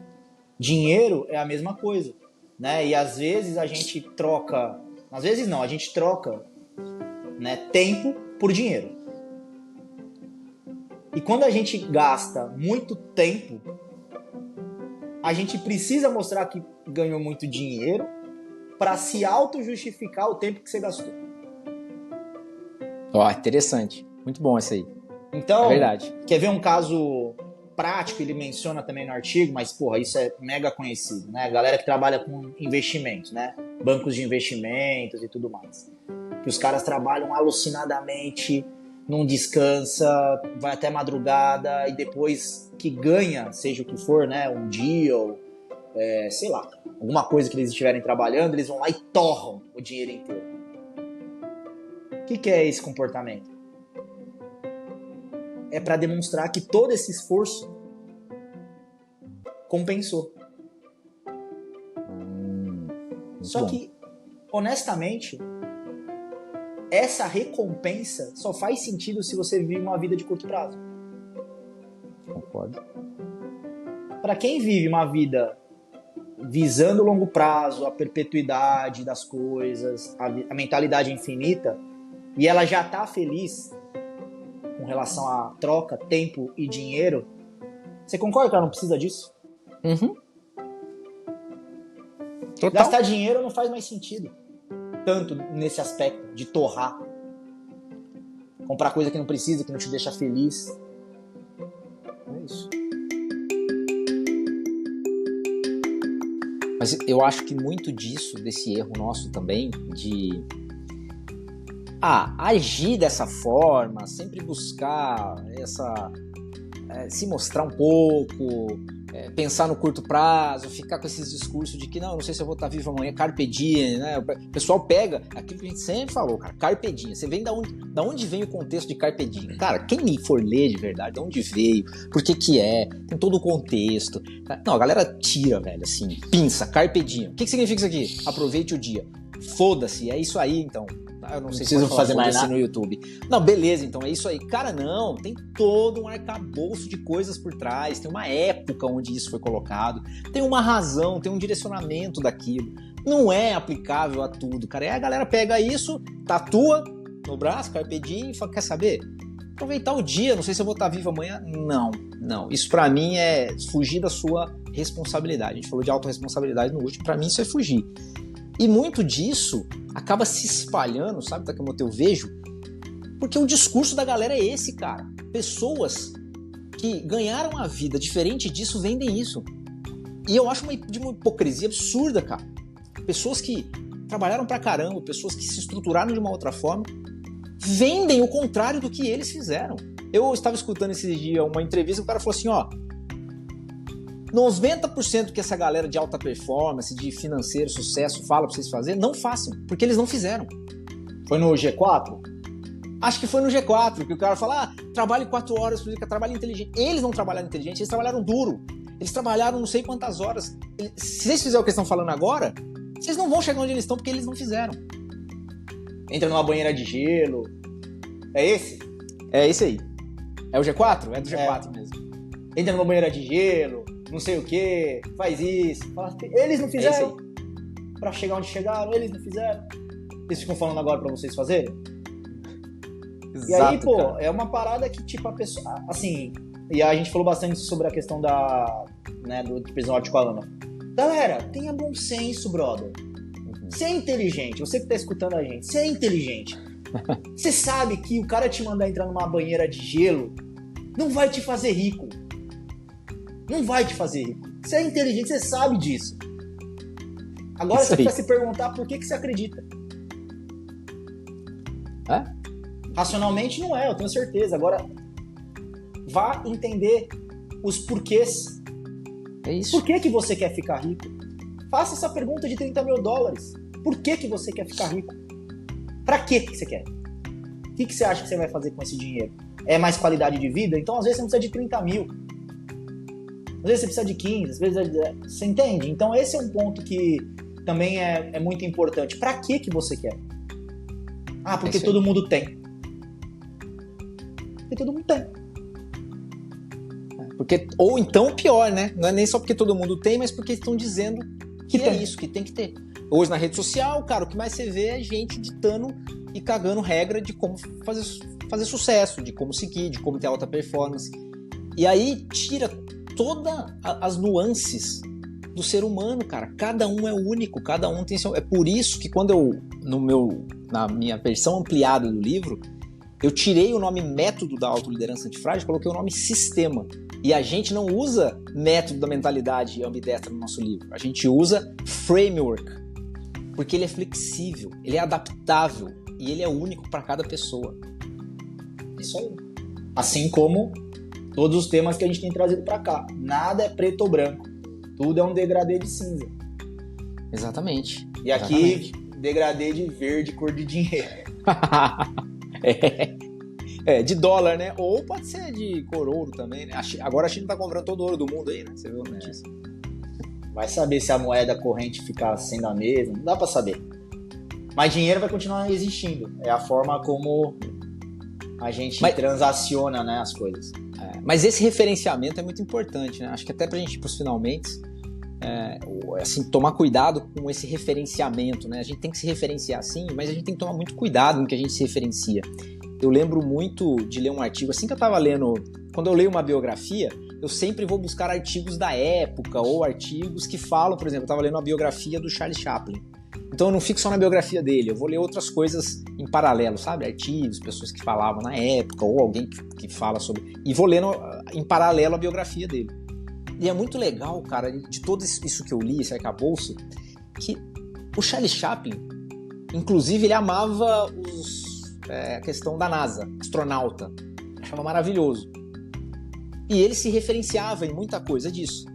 Dinheiro é a mesma coisa, né? E às vezes a gente troca... Às vezes não, a gente troca, né, tempo por dinheiro. E quando a gente gasta muito tempo, a gente precisa mostrar que ganhou muito dinheiro para se auto-justificar o tempo que você gastou. Ó, interessante. Muito bom esse aí. Então, é verdade. Quer ver um caso prático? Ele menciona também no artigo, mas, porra, isso é mega conhecido, né? Galera que trabalha com investimentos, né? Bancos de investimentos e tudo mais. Que os caras trabalham alucinadamente, não descansa, vai até madrugada e depois que ganha, seja o que for, né? Um deal, sei lá, alguma coisa que eles estiverem trabalhando, eles vão lá e torram o dinheiro inteiro. O que é esse comportamento? É para demonstrar que todo esse esforço compensou. Só bom. que, honestamente, essa recompensa só faz sentido se você vive uma vida de curto prazo. Concordo. Para quem vive uma vida visando o longo prazo, a perpetuidade das coisas, a mentalidade infinita, e ela já tá feliz com relação à troca, tempo e dinheiro, você concorda que ela não precisa disso? Uhum. Total. Gastar dinheiro não faz mais sentido. Tanto nesse aspecto de torrar. Comprar coisa que não precisa, que não te deixa feliz. É isso. Mas eu acho que muito disso, desse erro nosso também, de agir dessa forma, sempre buscar se mostrar um pouco, pensar no curto prazo, ficar com esses discursos de que não sei se eu vou estar vivo amanhã, carpe diem, né? O pessoal pega aquilo que a gente sempre falou, cara, carpe diem. Você vem da onde vem o contexto de carpe diem? Cara, quem for ler de verdade, de onde veio, por que é, tem todo o contexto. Não, a galera tira, velho, assim, pinça, carpe diem. O que significa isso aqui? Aproveite o dia. Foda-se, é isso aí, então. Eu não sei se preciso fazer mais nada no YouTube. Não, beleza, então é isso aí. Cara, não, tem todo um arcabouço de coisas por trás, tem uma época onde isso foi colocado, tem uma razão, tem um direcionamento daquilo. Não é aplicável a tudo, cara. E a galera pega isso, tatua no braço, carpe diem, e fala, quer saber? Aproveitar o dia, não sei se eu vou estar vivo amanhã. Não. Isso pra mim é fugir da sua responsabilidade. A gente falou de autorresponsabilidade no último, pra mim isso é fugir. E muito disso acaba se espalhando, sabe, Takemoto, eu vejo, porque o discurso da galera é esse, cara. Pessoas que ganharam a vida diferente disso vendem isso. E eu acho de uma hipocrisia absurda, cara. Pessoas que trabalharam pra caramba, pessoas que se estruturaram de uma outra forma, vendem o contrário do que eles fizeram. Eu estava escutando esse dia uma entrevista, o cara falou assim, 90% que essa galera de alta performance, de financeiro, sucesso, fala pra vocês fazerem, não façam, porque eles não fizeram. Foi no G4? Acho que foi no G4, que o cara fala, trabalhe 4 horas por dia, trabalhe inteligente. Eles não trabalharam inteligente, eles trabalharam duro. Eles trabalharam não sei quantas horas. Se vocês fizerem o que eles estão falando agora, vocês não vão chegar onde eles estão, porque eles não fizeram. Entra numa banheira de gelo. É esse? É esse aí. É o G4? É do G4 mesmo. Entra numa banheira de gelo, não sei o que, faz isso. Eles não fizeram. Pra chegar onde chegaram, eles não fizeram. Eles ficam falando agora pra vocês fazerem? Exato, e aí, pô, cara. É uma parada que, tipo, a pessoa... Assim, e a gente falou bastante sobre a questão do episódio com a Ana. Galera, tenha bom senso, brother. Você é inteligente, você que tá escutando a gente, você é inteligente. Você sabe que o cara te mandar entrar numa banheira de gelo não vai te fazer rico. Não vai te fazer rico. Você é inteligente, você sabe disso. Agora você precisa se perguntar por que você acredita. Racionalmente não é, eu tenho certeza. Agora, vá entender os porquês. É isso. Por que você quer ficar rico? Faça essa pergunta de $30 mil. Por que você quer ficar rico? Pra que você quer? O que você acha que você vai fazer com esse dinheiro? É mais qualidade de vida? Então, às vezes, você não precisa de 30 mil. Às vezes, você precisa de 15. Às vezes, você entende? Então, esse é um ponto que também é muito importante. Pra que você quer? Porque todo mundo tem. Porque todo mundo tem. Porque, ou então, pior, né? Não é nem só porque todo mundo tem, mas porque estão dizendo que é isso, que tem que ter. Hoje, na rede social, cara, o que mais você vê é gente ditando e cagando regra de como fazer sucesso, de como seguir, de como ter alta performance. E aí tira todas as nuances do ser humano, cara. Cada um é único, cada um tem seu... É por isso que quando na minha versão ampliada do livro, Eu tirei o nome método da autoliderança antifrágil e coloquei o nome sistema. E a gente não usa método da mentalidade ambidestra no nosso livro. A gente usa framework, porque ele é flexível, ele é adaptável e ele é único para cada pessoa. Isso aí. Assim como todos os temas que a gente tem trazido para cá. Nada é preto ou branco. Tudo é um degradê de cinza. Exatamente. E aqui, degradê de verde, cor de dinheiro. De dólar, né? Ou pode ser de cor ouro também, né? Agora a China tá comprando todo o ouro do mundo aí, né? Você viu a notícia? Vai saber se a moeda corrente ficar sendo a mesma, não dá pra saber. Mas dinheiro vai continuar existindo. É a forma como a gente transaciona, né, as coisas. Mas esse referenciamento é muito importante, né? Acho que até pra gente ir pros finalmente, assim, tomar cuidado com esse referenciamento, né? A gente tem que se referenciar sim, mas a gente tem que tomar muito cuidado no que a gente se referencia. Eu lembro muito de ler um artigo, assim que eu tava lendo, quando eu leio uma biografia, eu sempre vou buscar artigos da época ou artigos que falam, por exemplo, eu tava lendo a biografia do Charlie Chaplin. Então eu não fico só na biografia dele, eu vou ler outras coisas em paralelo, sabe? Artigos, pessoas que falavam na época ou alguém que fala sobre... E vou lendo em paralelo a biografia dele. E é muito legal, cara, de tudo isso que eu li, esse arcabouço, que o Charlie Chaplin, inclusive, ele amava a questão da NASA, astronauta. Achava maravilhoso. E ele se referenciava em muita coisa disso.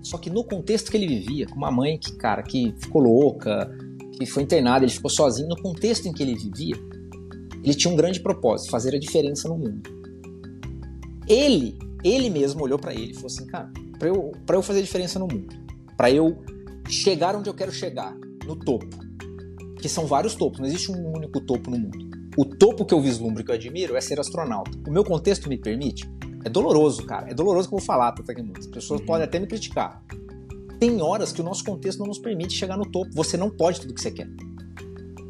Só que no contexto que ele vivia, com uma mãe que ficou louca, que foi internada, ele ficou sozinho, no contexto em que ele vivia, ele tinha um grande propósito, fazer a diferença no mundo. Ele mesmo olhou pra ele e falou assim, cara, pra eu fazer a diferença no mundo, pra eu chegar onde eu quero chegar, no topo, que são vários topos, não existe um único topo no mundo. O topo que eu vislumbro e que eu admiro é ser astronauta. O meu contexto me permite? É doloroso, cara. É doloroso que eu vou falar, tá? As pessoas podem até me criticar. Tem horas que o nosso contexto não nos permite chegar no topo. Você não pode tudo que você quer.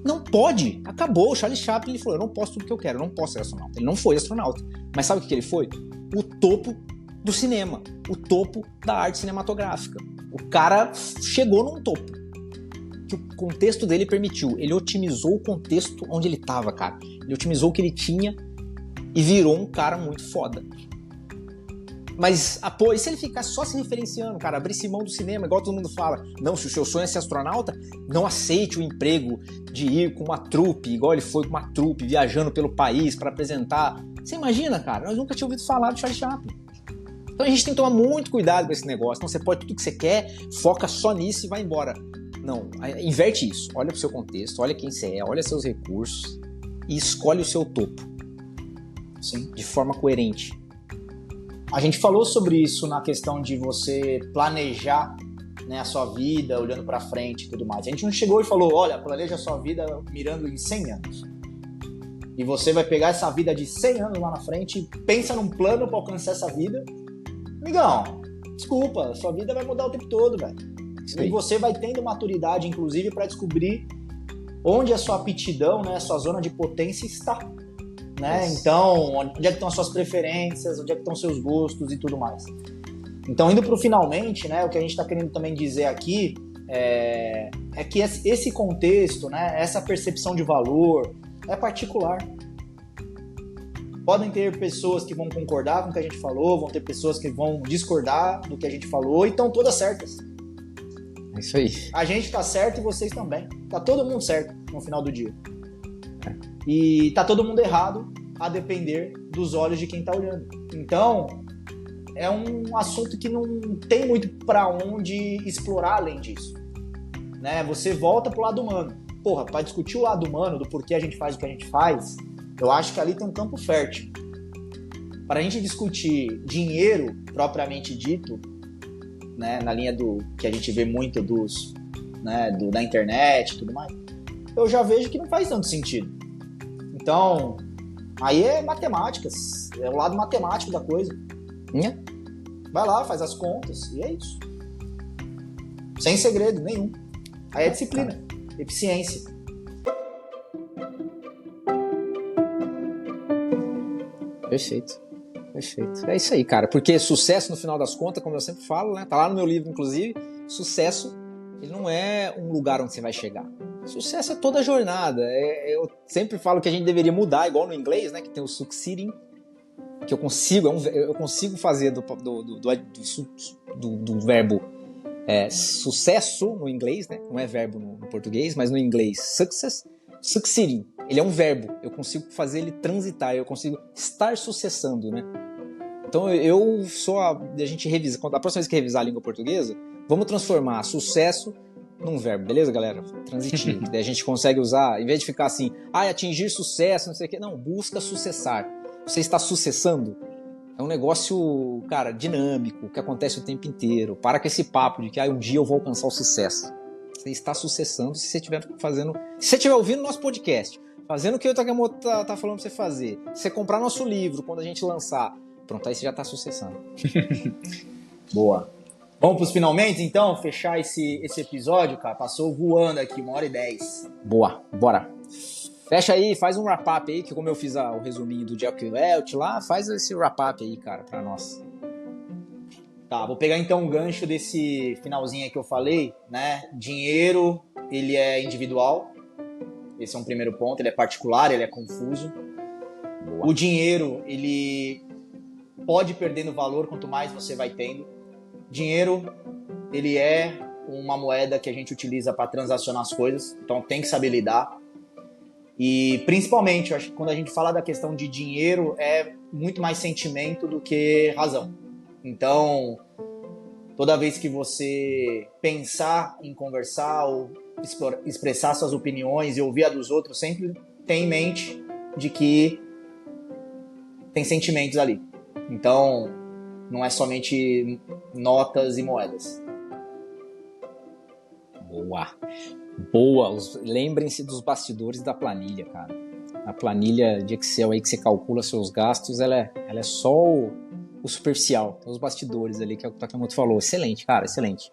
Não pode. Acabou. O Charlie Chaplin ele falou, eu não posso tudo que eu quero, eu não posso ser astronauta. Ele não foi astronauta. Mas sabe o que ele foi? O topo do cinema. O topo da arte cinematográfica. O cara chegou num topo. Que o contexto dele permitiu. Ele otimizou o contexto onde ele tava, cara. Ele otimizou o que ele tinha e virou um cara muito foda. Mas, e se ele ficar só se referenciando, cara, abrir mão do cinema, igual todo mundo fala, não, se o seu sonho é ser astronauta, não aceite o emprego de ir com uma trupe, igual ele foi com uma trupe, viajando pelo país para apresentar. Você imagina, cara, nós nunca tínhamos ouvido falar do Charlie Chaplin. Então a gente tem que tomar muito cuidado com esse negócio. Não, você pode tudo que você quer, foca só nisso e vai embora. Não, inverte isso. Olha pro seu contexto, olha quem você é, olha seus recursos e escolhe o seu topo. Sim, de forma coerente. A gente falou sobre isso na questão de você planejar, né, a sua vida, olhando para frente e tudo mais. A gente não chegou e falou, olha, planeja a sua vida mirando em 100 anos. E você vai pegar essa vida de 100 anos lá na frente e pensa num plano para alcançar essa vida. Amigão, desculpa, sua vida vai mudar o tempo todo, velho. E você vai tendo maturidade, inclusive, para descobrir onde a sua aptidão, né, a sua zona de potência está. Né? Então, onde é que estão as suas preferências, onde é que estão os seus gostos e tudo mais. Então, indo para o finalmente, né, o que a gente está querendo também dizer aqui é que esse contexto, né, essa percepção de valor é particular. Podem ter pessoas que vão concordar com o que a gente falou, vão ter pessoas que vão discordar do que a gente falou e estão todas certas. É isso aí. A gente está certo e vocês também. Tá todo mundo certo no final do dia. E tá todo mundo errado a depender dos olhos de quem tá olhando. Então, é um assunto que não tem muito para onde explorar além disso. Né? Você volta pro lado humano. Porra, para discutir o lado humano, do porquê a gente faz o que a gente faz, eu acho que ali tem um campo fértil. Para a gente discutir dinheiro, propriamente dito, né, na linha do que a gente vê muito da internet e tudo mais, eu já vejo que não faz tanto sentido. Então, aí é matemática, é o lado matemático da coisa. Vai lá, faz as contas e é isso. Sem segredo nenhum. Aí é disciplina, eficiência. Perfeito. É isso aí, cara. Porque sucesso, no final das contas, como eu sempre falo, né? Tá lá no meu livro, inclusive, sucesso, ele não é um lugar onde você vai chegar. Sucesso é toda a jornada. Eu sempre falo que a gente deveria mudar, igual no inglês, né? Que tem o succeeding, que eu consigo fazer do verbo sucesso no inglês, né? Não é verbo no português, mas no inglês succeeding. Ele é um verbo. Eu consigo fazer ele transitar, eu consigo estar sucessando, né? Então eu sou a gente revisa. A próxima vez que revisar a língua portuguesa, vamos transformar sucesso num verbo, beleza, galera? Transitivo. Daí a gente consegue usar, em vez de ficar assim, atingir sucesso, não sei o quê. Não, busca sucessar. Você está sucessando? É um negócio, cara, dinâmico, que acontece o tempo inteiro. Para com esse papo de que um dia eu vou alcançar o sucesso. Você está sucessando se você estiver fazendo. Se você estiver ouvindo nosso podcast, fazendo o que o Takemoto tá falando pra você fazer, se você comprar nosso livro quando a gente lançar, pronto, aí você já está sucessando. Boa. Vamos pros finalmente, então? Fechar esse episódio, cara. Passou voando aqui, 1h10. Boa, bora. Fecha aí, faz um wrap-up aí, que como eu fiz o resuminho do Jack Welch lá, faz esse wrap-up aí, cara, pra nós. Tá, vou pegar então um gancho desse finalzinho aí que eu falei, né? Dinheiro, ele é individual. Esse é um primeiro ponto, ele é particular, ele é confuso. Boa. O dinheiro, ele pode perder no valor quanto mais você vai tendo. Dinheiro, ele é uma moeda que a gente utiliza para transacionar as coisas, então tem que saber lidar. E principalmente, eu acho que quando a gente fala da questão de dinheiro, é muito mais sentimento do que razão. Então, toda vez que você pensar em conversar ou expressar suas opiniões e ouvir a dos outros, sempre tem em mente de que tem sentimentos ali. Então, não é somente notas e moedas. Boa. Lembrem-se dos bastidores da planilha, cara. A planilha de Excel aí que você calcula seus gastos, ela é só o superficial. Os bastidores ali que o Takemoto falou. Excelente, cara, excelente.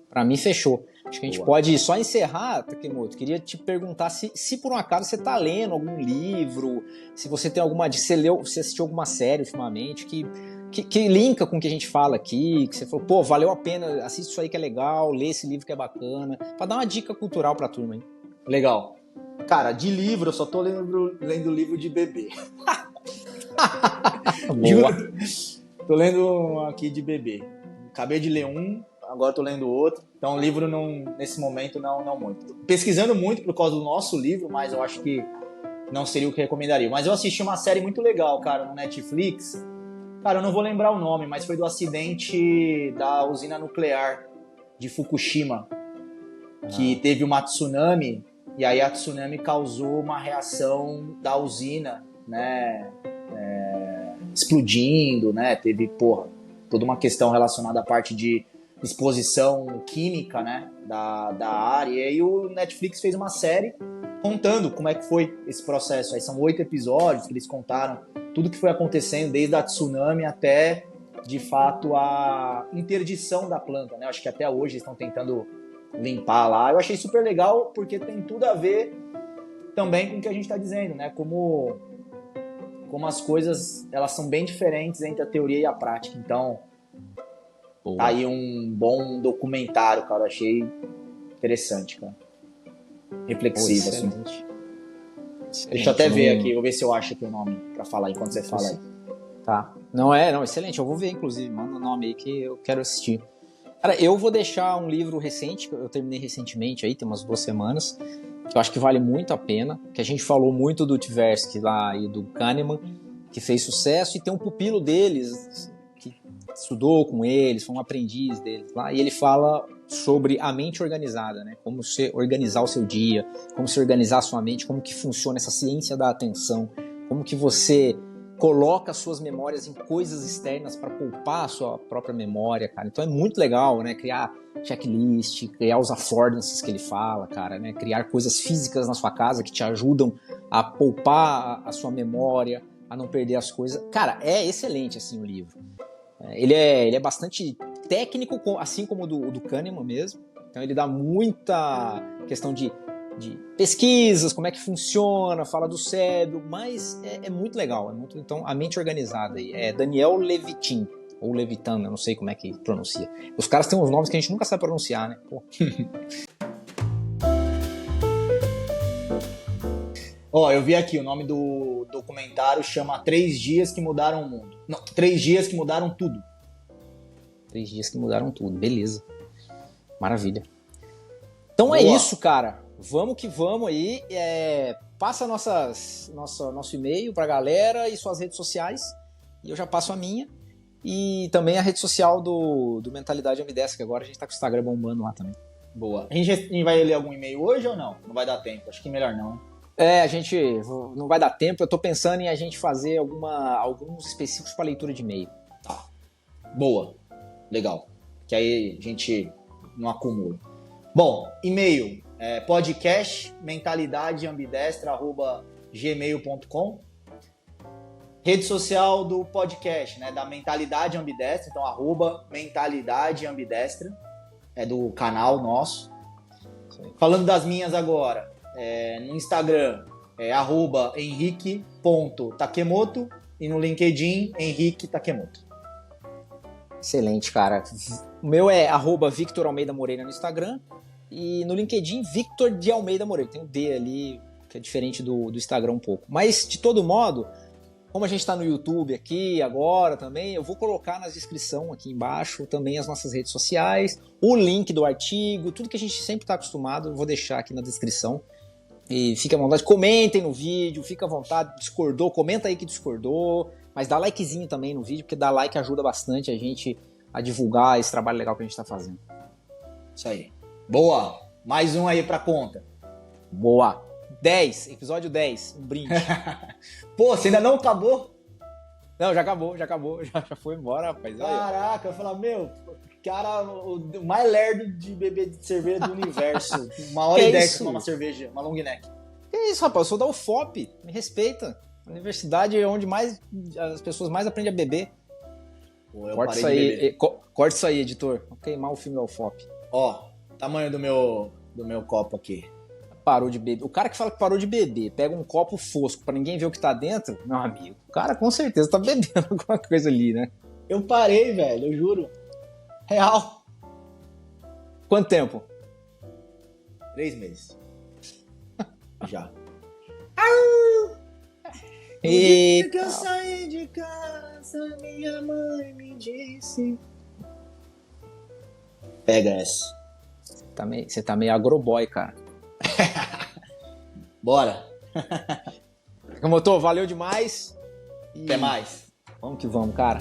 Pra mim, fechou. Acho que a gente pode só encerrar, Takemoto. Queria te perguntar se por um acaso você tá lendo algum livro, se você tem você assistiu alguma série ultimamente que linka com o que a gente fala aqui, que você falou, pô, valeu a pena, assiste isso aí que é legal, lê esse livro que é bacana, pra dar uma dica cultural pra turma aí. Legal. Cara, de livro, eu só tô lendo livro de bebê. Boa. Tô lendo um aqui de bebê. Acabei de ler um, agora tô lendo outro. Então, livro, nesse momento, não muito. Pesquisando muito por causa do nosso livro, mas eu acho que não seria o que recomendaria. Mas eu assisti uma série muito legal, cara, no Netflix. Cara, eu não vou lembrar o nome, mas foi do acidente da usina nuclear de Fukushima, que teve uma tsunami, e aí a tsunami causou uma reação da usina, né, explodindo, né, teve, toda uma questão relacionada à parte de exposição química, né, da área, e aí o Netflix fez uma série contando como é que foi esse processo. Aí são 8 episódios que eles contaram tudo que foi acontecendo, desde a tsunami até, de fato, a interdição da planta, né? Acho que até hoje eles estão tentando limpar lá. Eu achei super legal, porque tem tudo a ver também com o que a gente está dizendo, né? Como as coisas, elas são bem diferentes entre a teoria e a prática. Então, tá aí um bom documentário, cara. Eu achei interessante, cara. Reflexivo, assim. Deixa eu até ver aqui, vou ver se eu acho aqui o nome pra falar enquanto você fala aí. Tá. Excelente. Eu vou ver, inclusive. Manda o nome aí que eu quero assistir. Cara, eu vou deixar um livro recente, que eu terminei recentemente aí, tem umas 2 semanas, que eu acho que vale muito a pena, que a gente falou muito do Tversky lá e do Kahneman, que fez sucesso, e tem um pupilo deles, que estudou com eles, foi um aprendiz deles lá, e ele fala sobre a mente organizada, né? Como você organizar o seu dia, como você organizar a sua mente, como que funciona essa ciência da atenção, como que você coloca suas memórias em coisas externas para poupar a sua própria memória, cara. Então é muito legal, né? Criar checklist, criar os affordances que ele fala, cara, né? Criar coisas físicas na sua casa que te ajudam a poupar a sua memória, a não perder as coisas. Cara, é excelente, assim, o livro. Ele é bastante técnico, assim como o do Kahneman mesmo. Então ele dá muita questão de pesquisas, como é que funciona, fala do cérebro, mas é muito legal. Então, a mente organizada aí. É Daniel Levitin, ou Levitan, eu não sei como é que pronuncia. Os caras têm uns nomes que a gente nunca sabe pronunciar, né? Pô. Ó, eu vi aqui, o nome do documentário chama 3 Dias que Mudaram o Mundo. Não, 3 Dias que Mudaram Tudo. 3 dias que mudaram tudo, beleza. Maravilha. Então Boa. é isso, cara. Vamos que vamos aí. Passa nosso e-mail pra galera e suas redes sociais. E eu já passo a minha. E também a rede social do Mentalidade Ambidestra, que agora a gente tá com o Instagram bombando lá também. Boa. A gente vai ler algum e-mail hoje ou não? Não vai dar tempo. Acho que melhor não. A gente não vai dar tempo. Eu tô pensando em a gente fazer alguns específicos para leitura de e-mail. Tá. Boa. Legal. Que aí a gente não acumula. Bom, e-mail podcast mentalidadeambidestra@gmail.com. Rede social do podcast, né? Da Mentalidade Ambidestra. Então, @Mentalidade Ambidestra. É do canal nosso. Sim. Falando das minhas agora. No Instagram @henrique.takemoto e no LinkedIn Henrique Takemoto. Excelente, cara. O meu é @Victor Almeida Moreira no Instagram e no LinkedIn Victor de Almeida Moreira. Tem um D ali que é diferente do Instagram um pouco. Mas, de todo modo, como a gente está no YouTube aqui agora também, eu vou colocar na descrição aqui embaixo também as nossas redes sociais, o link do artigo, tudo que a gente sempre está acostumado, eu vou deixar aqui na descrição. E fique à vontade, comentem no vídeo, fica à vontade, discordou, comenta aí que discordou, mas dá likezinho também no vídeo, porque dar like ajuda bastante a gente a divulgar esse trabalho legal que a gente está fazendo. Isso aí. Boa! Mais um aí pra conta. Boa! 10, episódio 10, um brinde. Pô, você ainda não acabou? Não, já acabou, já foi embora, rapaz. Caraca, eu falei, meu, cara, o mais lerdo de beber de cerveja do universo. Uma hora e 10 tomar uma cerveja, uma long neck. Que isso, rapaz, eu sou da UFOP, me respeita. A universidade é onde as pessoas mais aprendem a beber. Pô, eu Corta parei isso de aí, beber. corta isso aí, editor. Vou queimar o filme da UFOP. Ó, tamanho do meu copo aqui. Parou de beber. O cara que fala que parou de beber, pega um copo fosco pra ninguém ver o que tá dentro, meu amigo, o cara com certeza tá bebendo alguma coisa ali, né? Eu parei, velho, eu juro. Real. Quanto tempo? 3 meses. Já. E O dia que eu saí de casa, minha mãe me disse. Pega essa. você tá meio agroboy, cara. Bora. Motor, valeu demais. Até mais. Vamos que vamos, cara.